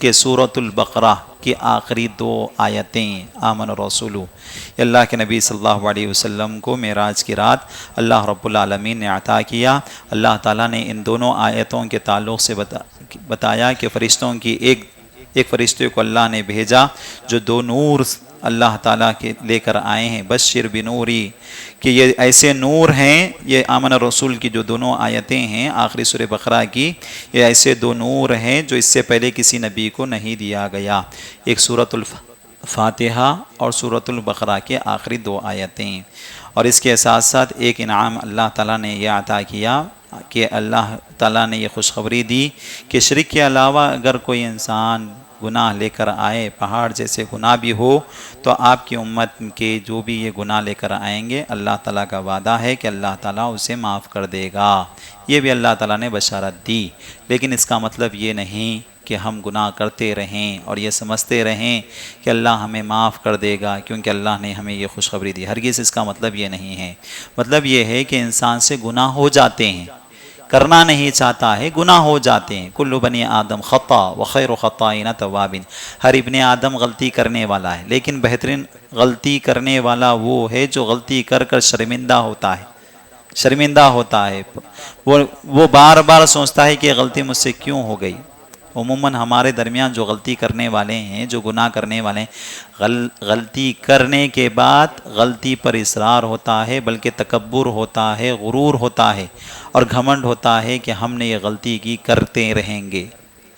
کہ سورۃ البقرہ کی آخری 2 آیتیں آمن الرسول، اللہ کے نبی صلی اللہ علیہ وسلم کو معراج کی رات اللہ رب العالمین نے عطا کیا۔ اللہ تعالیٰ نے ان دونوں آیتوں کے تعلق سے بتایا کہ فرشتوں کی ایک فرشتے کو اللہ نے بھیجا جو 2 نور اللہ تعالیٰ کے لے کر آئے ہیں، بشر بنوری، کہ یہ ایسے نور ہیں، یہ آمن الرسول کی جو دونوں آیتیں ہیں آخری سورہ بقرہ کی، یہ ایسے 2 نور ہیں جو اس سے پہلے کسی نبی کو نہیں دیا گیا، ایک سورۃ الفاتحہ اور سورۃ البقرہ کے آخری 2 آیتیں۔ اور اس کے ساتھ ساتھ ایک انعام اللہ تعالیٰ نے یہ عطا کیا کہ اللہ تعالیٰ نے یہ خوشخبری دی کہ شرک کے علاوہ اگر کوئی انسان گناہ لے کر آئے، پہاڑ جیسے گناہ بھی ہو، تو آپ کی امت کے جو بھی یہ گناہ لے کر آئیں گے، اللہ تعالیٰ کا وعدہ ہے کہ اللہ تعالیٰ اسے معاف کر دے گا۔ یہ بھی اللہ تعالیٰ نے بشارت دی، لیکن اس کا مطلب یہ نہیں کہ ہم گناہ کرتے رہیں اور یہ سمجھتے رہیں کہ اللہ ہمیں معاف کر دے گا کیونکہ اللہ نے ہمیں یہ خوشخبری دی۔ ہرگز اس کا مطلب یہ نہیں ہے۔ مطلب یہ ہے کہ انسان سے گناہ ہو جاتے ہیں، کرنا نہیں چاہتا ہے، گناہ ہو جاتے ہیں۔ کل بنی آدم خطا وخیر خطائین توابین، ہر ابن آدم غلطی کرنے والا ہے، لیکن بہترین غلطی کرنے والا وہ ہے جو غلطی کر کر شرمندہ ہوتا ہے، وہ بار بار سوچتا ہے کہ یہ غلطی مجھ سے کیوں ہو گئی۔ عموماً ہمارے درمیان جو غلطی کرنے والے ہیں، جو گناہ کرنے والے ہیں، غلطی کرنے کے بعد غلطی پر اصرار ہوتا ہے، بلکہ تکبر ہوتا ہے، غرور ہوتا ہے اور گھمنڈ ہوتا ہے کہ ہم نے یہ غلطی کی، کرتے رہیں گے۔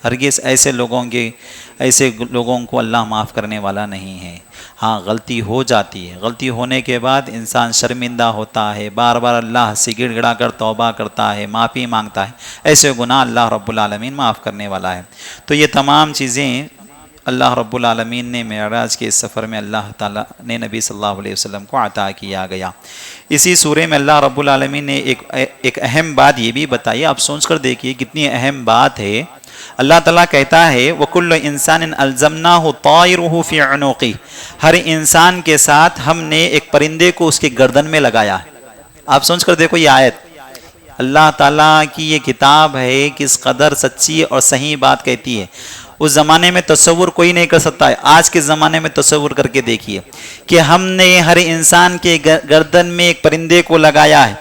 ہرگز ایسے لوگوں کو اللہ معاف کرنے والا نہیں ہے۔ ہاں، غلطی ہو جاتی ہے، غلطی ہونے کے بعد انسان شرمندہ ہوتا ہے، بار بار اللہ سے گڑ گڑا کر توبہ کرتا ہے، معافی مانگتا ہے، ایسے گناہ اللہ رب العالمین معاف کرنے والا ہے۔ تو یہ تمام چیزیں اللہ رب العالمین نے معراج کے اس سفر میں اللہ تعالیٰ نے نبی صلی اللہ علیہ وسلم کو عطا کیا گیا۔ اسی سورے میں اللہ رب العالمین نے ایک اہم بات یہ بھی بتائی، آپ سوچ کر دیکھیے کتنی اہم بات ہے۔ اللہ تعالیٰ کہتا ہے وَكُلُّ إِنسَانٍ أَلْزَمْنَاهُ طَائِرُهُ فِي عُنُقِهِ، ہر انسان کے ساتھ ہم نے ایک پرندے کو اس کے گردن میں لگایا ہے۔ آپ سوچ کر دیکھو یہ آیت، اللہ تعالیٰ کی یہ کتاب ہے، کس قدر سچی اور صحیح بات کہتی ہے۔ اس زمانے میں تصور کوئی نہیں کر سکتا ہے، آج کے زمانے میں تصور کر کے دیکھیے کہ ہم نے ہر انسان کے گردن میں ایک پرندے کو لگایا ہے۔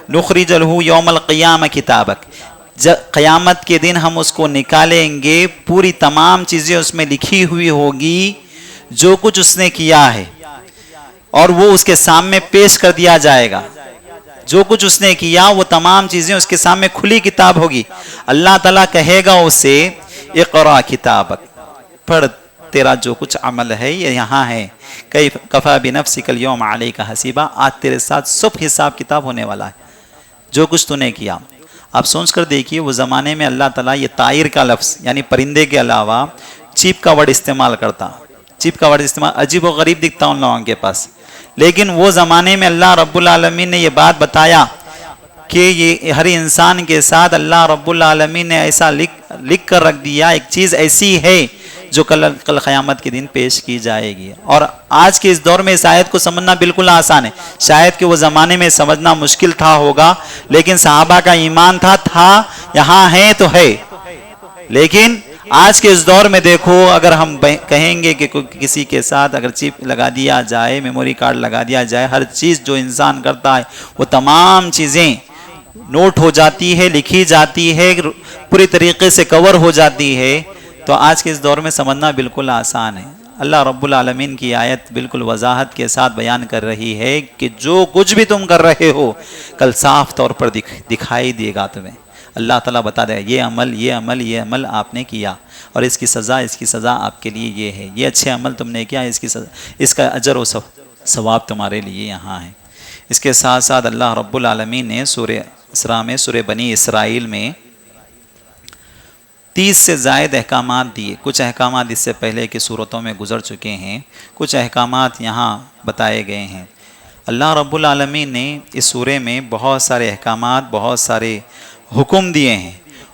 نخرج لہ یوم القیامہ کتابک، قیامت کے دن ہم اس کو نکالیں گے، پوری تمام چیزیں اس میں لکھی ہوئی ہوگی، جو کچھ اس نے کیا ہے، اور وہ اس کے سامنے پیش کر دیا جائے گا۔ جو کچھ اس نے کیا وہ تمام چیزیں اس کے سامنے کھلی کتاب ہوگی۔ اللہ تعالیٰ کہے گا اسے اقرا کتابک، پڑھ، تیرا جو کچھ عمل ہے یہ یہاں ہے، کفا بنفسک اليوم علیک حسیبا، آج تیرے ساتھ سب حساب کتاب ہونے والا ہے، جو کچھ تو نے کیا۔ آپ سوچ کر دیکھیے وہ زمانے میں اللہ تعالیٰ یہ طائر کا لفظ یعنی پرندے کے علاوہ چیپ کا ورڈ استعمال کرتا۔ چیپ کا ورڈ استعمال عجیب و غریب دکھتا ان لوگوں کے پاس، لیکن وہ زمانے میں اللہ رب العالمین نے یہ بات بتایا کہ یہ ہر انسان کے ساتھ اللہ رب العالمین نے ایسا لکھ کر رکھ دیا، ایک چیز ایسی ہے جو کل قیامت کے دن پیش کی جائے گی۔ اور آج کے اس دور میں اس آیت کو سمجھنا بالکل آسان ہے، شاید کہ وہ زمانے میں سمجھنا مشکل تھا ہوگا، لیکن صحابہ کا ایمان تھا یہاں ہے تو ہے۔ لیکن آج کے اس دور میں دیکھو، اگر ہم کہیں گے کہ کسی کے ساتھ اگر چپ لگا دیا جائے، میموری کارڈ لگا دیا جائے، ہر چیز جو انسان کرتا ہے وہ تمام چیزیں نوٹ ہو جاتی ہے، لکھی جاتی ہے، پوری طریقے سے کور ہو جاتی ہے، تو آج کے اس دور میں سمجھنا بالکل آسان ہے۔ اللہ رب العالمین کی آیت بالکل وضاحت کے ساتھ بیان کر رہی ہے کہ جو کچھ بھی تم کر رہے ہو کل صاف طور پر دکھائی دے گا تمہیں۔ اللہ تعالیٰ بتا دے یہ عمل آپ نے کیا اور اس کی سزا آپ کے لیے یہ ہے، یہ اچھے عمل تم نے کیا، اس کا اجر و ثواب تمہارے لیے یہاں ہے۔ اس کے ساتھ ساتھ اللہ رب العالمین نے سورہ اسراء میں، سورہ بنی اسرائیل میں 30 سے زائد احکامات دیے۔ کچھ احکامات اس سے پہلے کی صورتوں میں گزر چکے ہیں، کچھ احکامات یہاں بتائے گئے ہیں۔ اللہ رب العالمین نے اس سورے میں بہت سارے احکامات، بہت سارے حکم دیے ہیں۔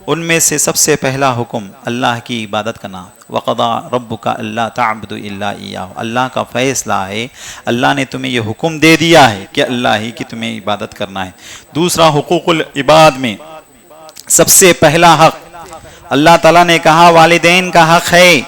ان میں سے سب سے پہلا حکم اللہ کی عبادت کرنا، وَقَضَىٰ رَبُّكَ أَلَّا تَعْبُدُوا إِلَّا إِيَّاهُ، اللہ کا فیصلہ ہے، اللہ نے تمہیں یہ حکم دے دیا ہے کہ اللہ ہی کی تمہیں عبادت کرنا ہے۔ دوسرا حقوق العباد میں سب سے پہلا حق اللہ تعالیٰ نے کہا والدین کا حق ہے،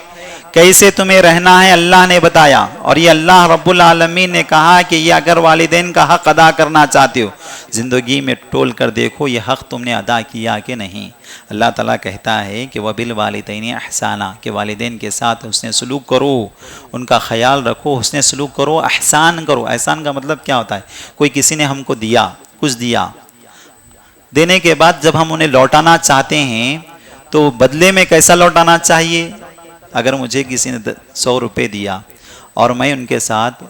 کیسے تمہیں رہنا ہے اللہ نے بتایا، اور یہ اللہ رب العالمین نے کہا کہ یہ اگر والدین کا حق ادا کرنا چاہتے ہو زندگی میں ٹول کر دیکھو یہ حق تم نے ادا کیا کہ نہیں۔ اللہ تعالیٰ کہتا ہے کہ وَبِالْوَالِدَيْنِ احسانا، کہ والدین کے ساتھ حسن سلوک کرو، ان کا خیال رکھو، حسن سلوک کرو، احسان کرو۔ احسان کا مطلب کیا ہوتا ہے؟ کوئی کسی نے ہم کو دیا، کچھ دیا، دینے کے بعد جب ہم انہیں لوٹانا چاہتے ہیں تو بدلے میں کیسا لوٹانا چاہیے؟ اگر مجھے کسی نے 100 روپے دیا اور میں ان کے ساتھ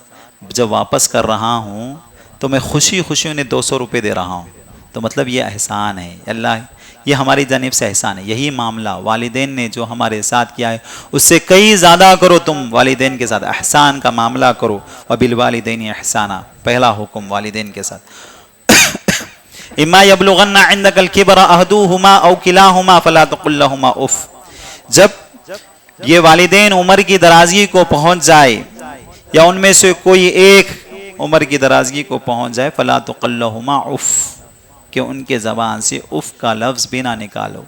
جب واپس کر رہا ہوں تو میں خوشی خوشی انہیں 200 روپے دے رہا ہوں، تو مطلب یہ احسان ہے۔ اللہ یہ ہماری جانب سے احسان ہے. یہی معاملہ والدین نے جو ہمارے ساتھ کیا ہے اس سے کئی زیادہ کرو. تم والدین کے ساتھ احسان کا معاملہ کرو. وبالوالدین احسانا، پہلا حکم والدین کے ساتھ. اما یبلغن عندک الکبر احدہما او کلاہما فلا تقل لہما اف. جب یہ والدین عمر کی درازی کو پہنچ جائے یا ان میں سے کوئی ایک عمر کی درازی کو پہنچ جائے، فلا تقل لہما اف، کہ ان کے زبان سے اف کا لفظ بھی نہ نکالو.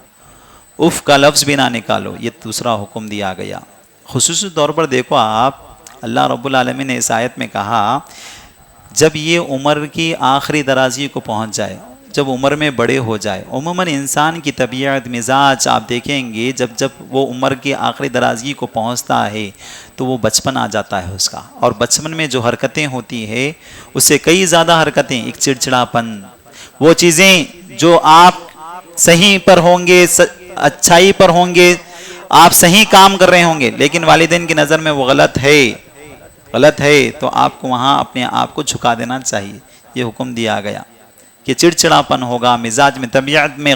اف کا لفظ بھی نہ نکالو. یہ دوسرا حکم دیا گیا. خصوصی طور پر دیکھو آپ، اللہ رب العالمین نے اس آیت میں کہا جب یہ عمر کی آخری درازی کو پہنچ جائے، جب عمر میں بڑے ہو جائے. عموماً انسان کی طبیعت مزاج آپ دیکھیں گے جب وہ عمر کی آخری درازی کو پہنچتا ہے تو وہ بچپن آ جاتا ہے اس کا. اور بچپن میں جو حرکتیں ہوتی ہے اس سے کئی زیادہ حرکتیں، ایک چڑچڑاپن، وہ چیزیں جو آپ صحیح پر ہوں گے، اچھائی پر ہوں گے، آپ صحیح کام کر رہے ہوں گے، لیکن والدین کی نظر میں وہ غلط ہے تو آپ کو وہاں اپنے آپ کو جھکا دینا چاہیے. یہ حکم دیا گیا کہ چڑچڑاپن ہوگا، مزاج میں طبیعت میں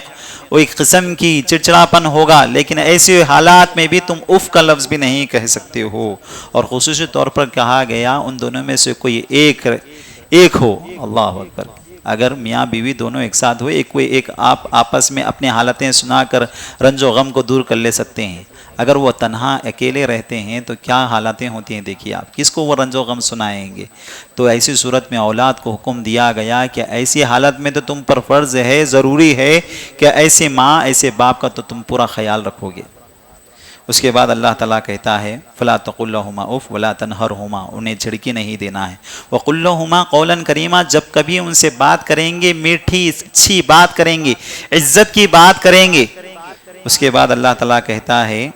وہ ایک قسم کی چڑچڑاپن ہوگا، لیکن ایسے حالات میں بھی تم اف کا لفظ بھی نہیں کہہ سکتے ہو. اور خصوصی طور پر کہا گیا ان دونوں میں سے کوئی ایک ہو. اللہ اکبر. اگر میاں بیوی دونوں ایک ساتھ ہوئے، ایک آپ آپس میں اپنی حالتیں سنا کر رنج و غم کو دور کر لے سکتے ہیں. اگر وہ تنہا اکیلے رہتے ہیں تو کیا حالتیں ہوتی ہیں دیکھیے آپ، کس کو وہ رنج و غم سنائیں گے. تو ایسی صورت میں اولاد کو حکم دیا گیا کہ ایسی حالت میں تو تم پر فرض ہے، ضروری ہے کہ ایسے ماں ایسے باپ کا تو تم پورا خیال رکھو گے. اس کے بعد اللہ تعالیٰ کہتا ہے فلا تقل لہما اف ولا تنہرہما، انہیں جھڑکی نہیں دینا ہے. وقل لہما قولا کریما، جب کبھی ان سے بات کریں گے میٹھی اچھی بات کریں گے، عزت کی بات کریں گے. اس کے بعد اللہ تعالیٰ کہتا ہے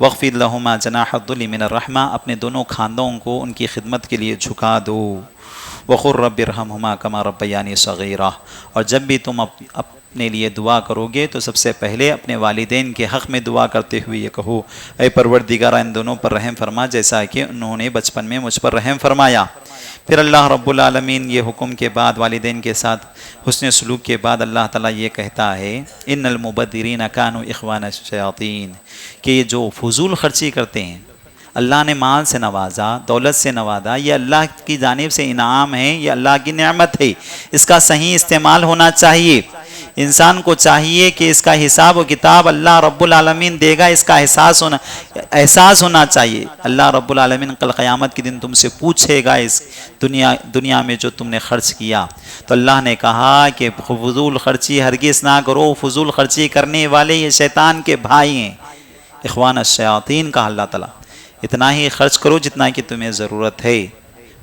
وَاخْفِضْ لَهُمَا جَنَاحَ الذُّلِّ مِنَ الرَّحْمَةِ، اپنے دونوں خاندوں کو ان کی خدمت کے لیے جھکا دو. وَقُلْ رَبِّ ارْحَمْهُمَا كَمَا رَبَّيَانِي صَغِيرًا، اور جب بھی تم اپنے لیے دعا کرو گے تو سب سے پہلے اپنے والدین کے حق میں دعا کرتے ہوئے یہ کہو اے پروردگارہ ان دونوں پر رحم فرما جیسا کہ انہوں نے بچپن میں مجھ پر رحم فرمایا. پھر اللہ رب العالمین یہ حکم کے بعد والدین کے ساتھ حسن سلوک کے بعد اللہ تعالیٰ یہ کہتا ہے ان المبذرین کانوا اخوان الشیاطین، کہ یہ جو فضول خرچی کرتے ہیں، اللہ نے مال سے نوازا، دولت سے نوازا، یہ اللہ کی جانب سے انعام ہے، یہ اللہ کی نعمت ہے، اس کا صحیح استعمال ہونا چاہیے. انسان کو چاہیے کہ اس کا حساب و کتاب اللہ رب العالمین دے گا، اس کا احساس ہونا چاہیے. اللہ رب العالمین کل قیامت کے دن تم سے پوچھے گا اس دنیا میں جو تم نے خرچ کیا. تو اللہ نے کہا کہ فضول خرچی ہرگز نہ کرو، فضول خرچی کرنے والے یہ شیطان کے بھائی ہیں. اخوان الشیاطین کہا اللہ تعالیٰ، اتنا ہی خرچ کرو جتنا کہ تمہیں ضرورت ہے.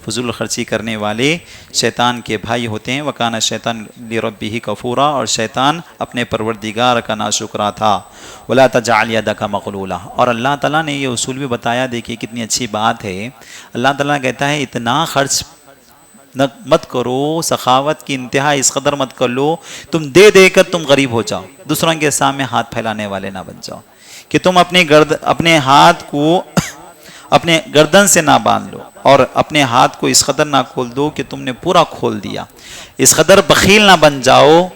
فضول خرچی کرنے والے شیطان کے بھائی ہوتے ہیں. وَكَانَ الشَّيْطَانُ لِرَبِّهِ كَفُورًا، اور شیطان اپنے پروردگار کا ناشکرا تھا. وَلَا تَجْعَلْ يَدَكَ مَغْلُولًا، اور اللہ تعالیٰ نے یہ اصول بھی بتایا. دیکھیے کتنی اچھی بات ہے. اللہ تعالیٰ کہتا ہے اتنا خرچ مت کرو، سخاوت کی انتہا اس قدر مت کر لو تم دے کر تم غریب ہو جاؤ، دوسروں کے سامنے ہاتھ پھیلانے والے نہ بن جاؤ، کہ تم اپنے ہاتھ کو اپنے گردن سے نہ باندھ لو اور اپنے ہاتھ کو اس قدر نہ کھول دو کہ تم نے پورا کھول دیا. اس قدر بخیل نہ بن جاؤ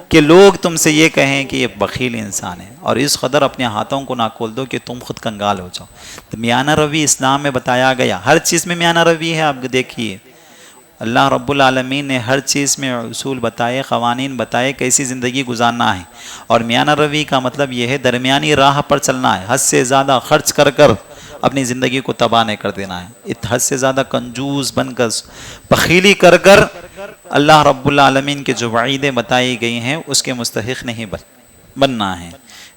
کہ لوگ تم سے یہ کہیں کہ یہ بخیل انسان ہے، اور اس قدر اپنے ہاتھوں کو نہ کھول دو کہ تم خود کنگال ہو جاؤ. تو میانہ روی اسلام میں بتایا گیا. ہر چیز میں میانہ روی ہے. آپ دیکھیے اللہ رب العالمین نے ہر چیز میں اصول بتائے، قوانین بتائے کیسی زندگی گزارنا ہے. اور میانہ روی کا مطلب یہ ہے درمیانی راہ پر چلنا ہے. حد سے زیادہ خرچ کر اپنی زندگی کو تباہ نہیں کر دینا ہے. حد سے زیادہ کنجوس بن کر بخیلی کر اللہ رب العالمین کے جو وعیدیں بتائی گئی ہیں اس کے مستحق نہیں بننا ہے.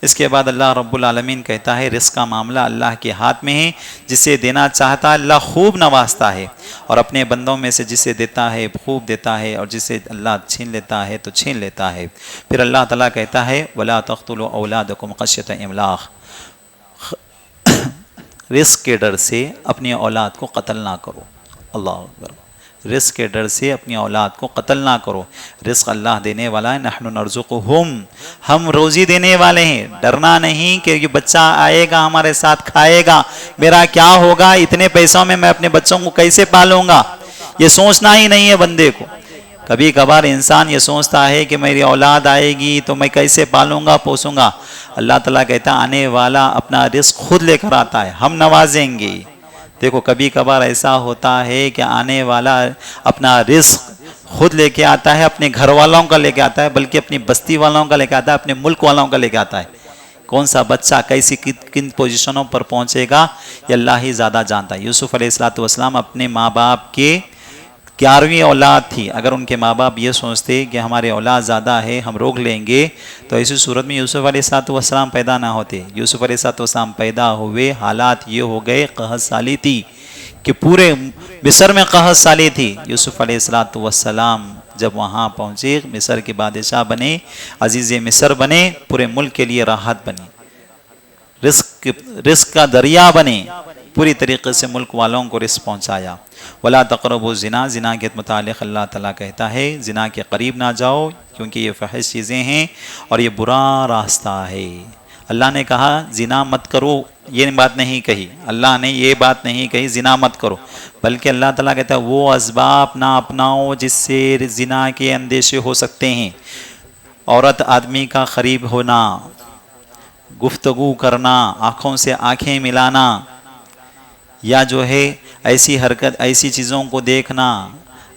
اس کے بعد اللہ رب العالمین کہتا ہے رزق کا معاملہ اللہ کے ہاتھ میں ہے. جسے دینا چاہتا ہے اللہ خوب نوازتا ہے، اور اپنے بندوں میں سے جسے دیتا ہے خوب دیتا ہے، اور جسے اللہ چھین لیتا ہے تو چھین لیتا ہے. پھر اللہ تعالیٰ کہتا ہے وَلَا تَقْتُلُوا أَوْلَادَكُمْ خَشْيَةَ إِمْلَاقٍ، رزق کے ڈر سے اپنی اولاد کو قتل نہ کرو. اللہ اکبر. رزق کے ڈر سے اپنی اولاد کو قتل نہ کرو. رزق اللہ دینے والا ہے. نحن نرزقہم، ہم روزی دینے والے ہیں. ڈرنا نہیں کہ یہ بچہ آئے گا ہمارے ساتھ کھائے گا، میرا کیا ہوگا، اتنے پیسوں میں اپنے بچوں کو کیسے پالوں گا، یہ سوچنا ہی نہیں ہے بندے کو. کبھی کبھار انسان یہ سوچتا ہے کہ میری اولاد آئے گی تو میں کیسے پالوں گا پوسوں گا. اللہ تعالیٰ کہتا ہے آنے والا اپنا رزق خود لے کر آتا ہے, ہم نوازیں گے. دیکھو کبھی کبھار ایسا ہوتا ہے کہ آنے والا اپنا رزق خود لے کے آتا ہے, اپنے گھر والوں کا لے کے آتا ہے, بلکہ اپنی بستی والوں کا لے کے آتا ہے, اپنے ملک والوں کا لے کے آتا ہے. کون سا بچہ کیسی کن پوزیشنوں پر پہنچے گا یہ اللہ ہی زیادہ جانتا ہے. یوسف علیہ السلام اپنے ماں باپ کے 11ویں اولاد تھی. اگر ان کے ماں باپ یہ سوچتے کہ ہمارے اولاد زیادہ ہے ہم روک لیں گے تو ایسی صورت میں یوسف علیہ السلام پیدا نہ ہوتے. یوسف علیہ السلام پیدا ہوئے, حالات یہ ہو گئے, قحط سالی تھی کہ پورے مصر میں قحط سالی تھی. یوسف علیہ السلام جب وہاں پہنچے, مصر کے بادشاہ بنے, عزیز مصر بنے, پورے ملک کے لیے راحت بنی, رزق کا دریا بنے, پوری طریقے سے ملک والوں کو رزق پہنچایا. ولا تقربوا الزنا, زنا کے متعلق اللہ تعالیٰ کہتا ہے زنا کے قریب نہ جاؤ کیونکہ یہ فحش چیزیں ہیں اور یہ برا راستہ ہے. اللہ نے کہا زنا مت کرو, یہ بات نہیں کہی, اللہ نے یہ بات نہیں کہی زنا مت کرو, بلکہ اللہ تعالیٰ کہتا ہے وہ اسباب نہ اپناؤ جس سے زنا کے اندیشے ہو سکتے ہیں. عورت آدمی کا قریب ہونا, گفتگو کرنا, آنکھوں سے آنکھیں ملانا, یا جو ہے ایسی حرکت, ایسی چیزوں کو دیکھنا,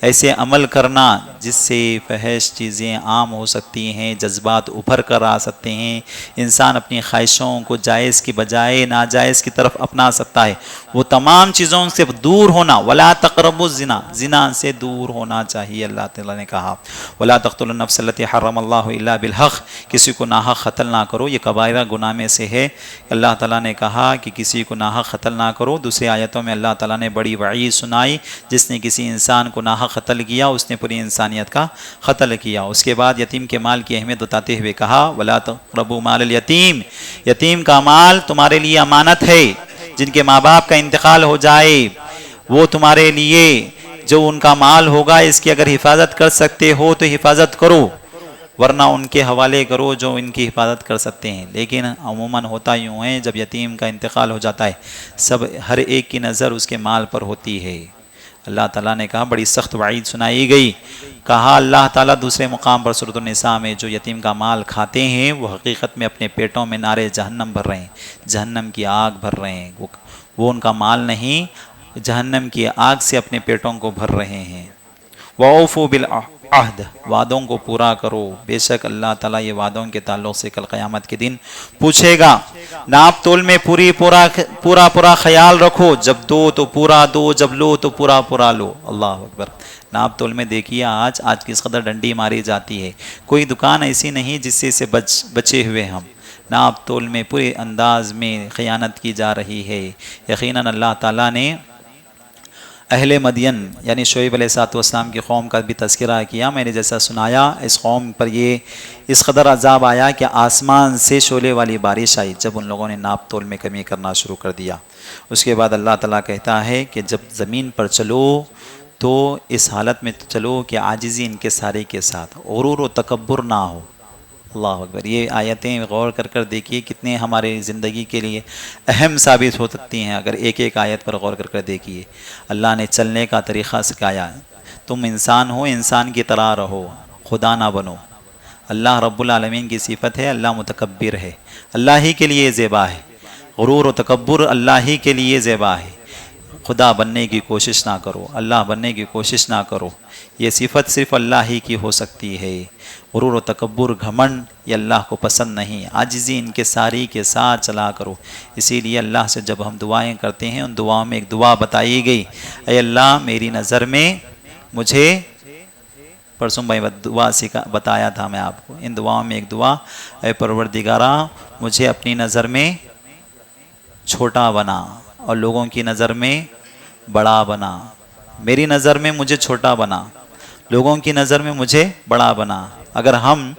ایسے عمل کرنا جس سے فحش چیزیں عام ہو سکتی ہیں, جذبات ابھر کر آ سکتے ہیں, انسان اپنی خواہشوں کو جائز کی بجائے ناجائز کی طرف اپنا سکتا ہے. وہ تمام چیزوں سے دور ہونا, ولا تقربوا الزنا, زنا سے دور ہونا چاہیے. اللہ تعالیٰ نے کہا ولا تقتلوا النفس التي حرم اللہ الا بالحق, کسی کو ناحق قتل نہ کرو, یہ کبائرہ گناہ میں سے ہے. اللہ تعالیٰ نے کہا کہ کسی کو ناحق قتل نہ کرو. دوسری آیتوں میں اللہ تعالیٰ نے بڑی وعید سنائی, جس نے کسی انسان کو ناحق قتل کیا اس نے پوری انسانیت کا قتل کیا. اس کے بعد یتیم کے مال کی اہمیت بتاتے ہوئے کہا ولا تقربوا مال الیتیم, یتیم کا مال تمہارے لیے امانت ہے. جن کے ماں باپ کا انتقال ہو جائے وہ تمہارے لیے جو ان کا مال ہوگا اس کی اگر حفاظت کر سکتے ہو تو حفاظت کرو, ورنہ ان کے حوالے کرو جو ان کی حفاظت کر سکتے ہیں. لیکن عموماً ہوتا یوں ہے جب یتیم کا انتقال ہو جاتا ہے ہر ایک کی نظر اس کے مال پر ہوتی ہے. اللہ تعالیٰ نے کہا بڑی سخت وعید سنائی گئی. کہا اللہ تعالیٰ دوسرے مقام پر سورۃ النساء میں جو یتیم کا مال کھاتے ہیں وہ حقیقت میں اپنے پیٹوں میں نارے جہنم بھر رہے ہیں, جہنم کی آگ بھر رہے ہیں. وہ ان کا مال نہیں, جہنم کی آگ سے اپنے پیٹوں کو بھر رہے ہیں. وَأَوْفُوا بِالْعَهْدِ, وعدوں کو پورا کرو. بے شک اللہ تعالیٰ یہ وعدوں کے تعلق سے کل قیامت کے دن پوچھے گا. ناپ تول میں پورا خیال رکھو, جب دو تو پورا دو, جب لو تو پورا لو. اللہ اکبر. ناپ تول میں دیکھیے آج کس قدر ڈنڈی ماری جاتی ہے. کوئی دکان ایسی نہیں جس سے بچے ہوئے ہم. ناپ تول میں پورے انداز میں خیانت کی جا رہی ہے. یقیناً اللہ تعالیٰ نے اہل مدین یعنی شعیب علیہ السلام کی قوم کا بھی تذکرہ کیا. میں نے جیسا سنایا اس قوم پر اس قدر عذاب آیا کہ آسمان سے شعلے والی بارش آئی جب ان لوگوں نے ناپ تول میں کمی کرنا شروع کر دیا. اس کے بعد اللہ تعالیٰ کہتا ہے کہ جب زمین پر چلو تو اس حالت میں چلو کہ عاجزی انکساری کے ساتھ, غرور و تکبر نہ ہو. اللہ اکبر. یہ آیتیں غور کر دیکھیے کتنے ہمارے زندگی کے لیے اہم ثابت ہو سکتی ہیں اگر ایک آیت پر غور کر دیکھیے. اللہ نے چلنے کا طریقہ سکھایا, تم انسان ہو, انسان کی طرح رہو, خدا نہ بنو. اللہ رب العالمین کی صفت ہے, اللہ متکبر ہے, اللہ ہی کے لیے زیبا ہے. غرور و تکبر اللہ ہی کے لیے زیبا ہے. خدا بننے کی کوشش نہ کرو, اللہ بننے کی کوشش نہ کرو. یہ صفت صرف اللہ ہی کی ہو سکتی ہے. غرور و تکبر, گھمنڈ یہ اللہ کو پسند نہیں. عاجزی انکساری کے ساتھ چلا کرو. اسی لیے اللہ سے جب ہم دعائیں کرتے ہیں ان دعاؤں میں ایک دعا بتائی گئی, اے اللہ میری نظر میں مجھے, پرسوں بھائی دعا بتایا تھا میں آپ کو, ان دعاؤں میں ایک دعا, اے پروردگارا مجھے اپنی نظر میں چھوٹا بنا اور لوگوں کی نظر میں بڑا بنا. میری نظر میں مجھے چھوٹا بنا, لوگوں کی نظر میں مجھے بڑا بنا. اگر ہم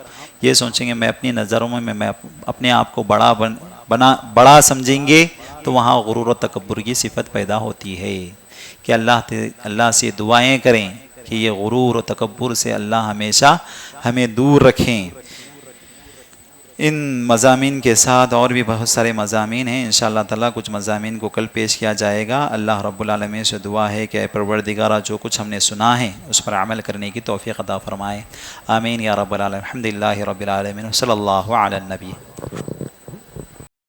یہ سوچیں گے میں اپنی نظروں میں اپنے آپ کو بڑا سمجھیں گے تو وہاں غرور و تکبر کی صفت پیدا ہوتی ہے. کہ اللہ سے دعائیں کریں کہ یہ غرور و تکبر سے اللہ ہمیشہ ہمیں دور رکھیں. ان مضامین کے ساتھ اور بھی بہت سارے مضامین ہیں، انشاءاللہ تعالیٰ کچھ مضامین کو کل پیش کیا جائے گا۔ اللہ رب العالمین سے دعا ہے کہ اے پروردگارہ جو کچھ ہم نے سنا ہے اس پر عمل کرنے کی توفیق عطا فرمائے، آمین یا رب العالمین۔ الحمدللہ رب العالمین، صلی اللہ علی النبی۔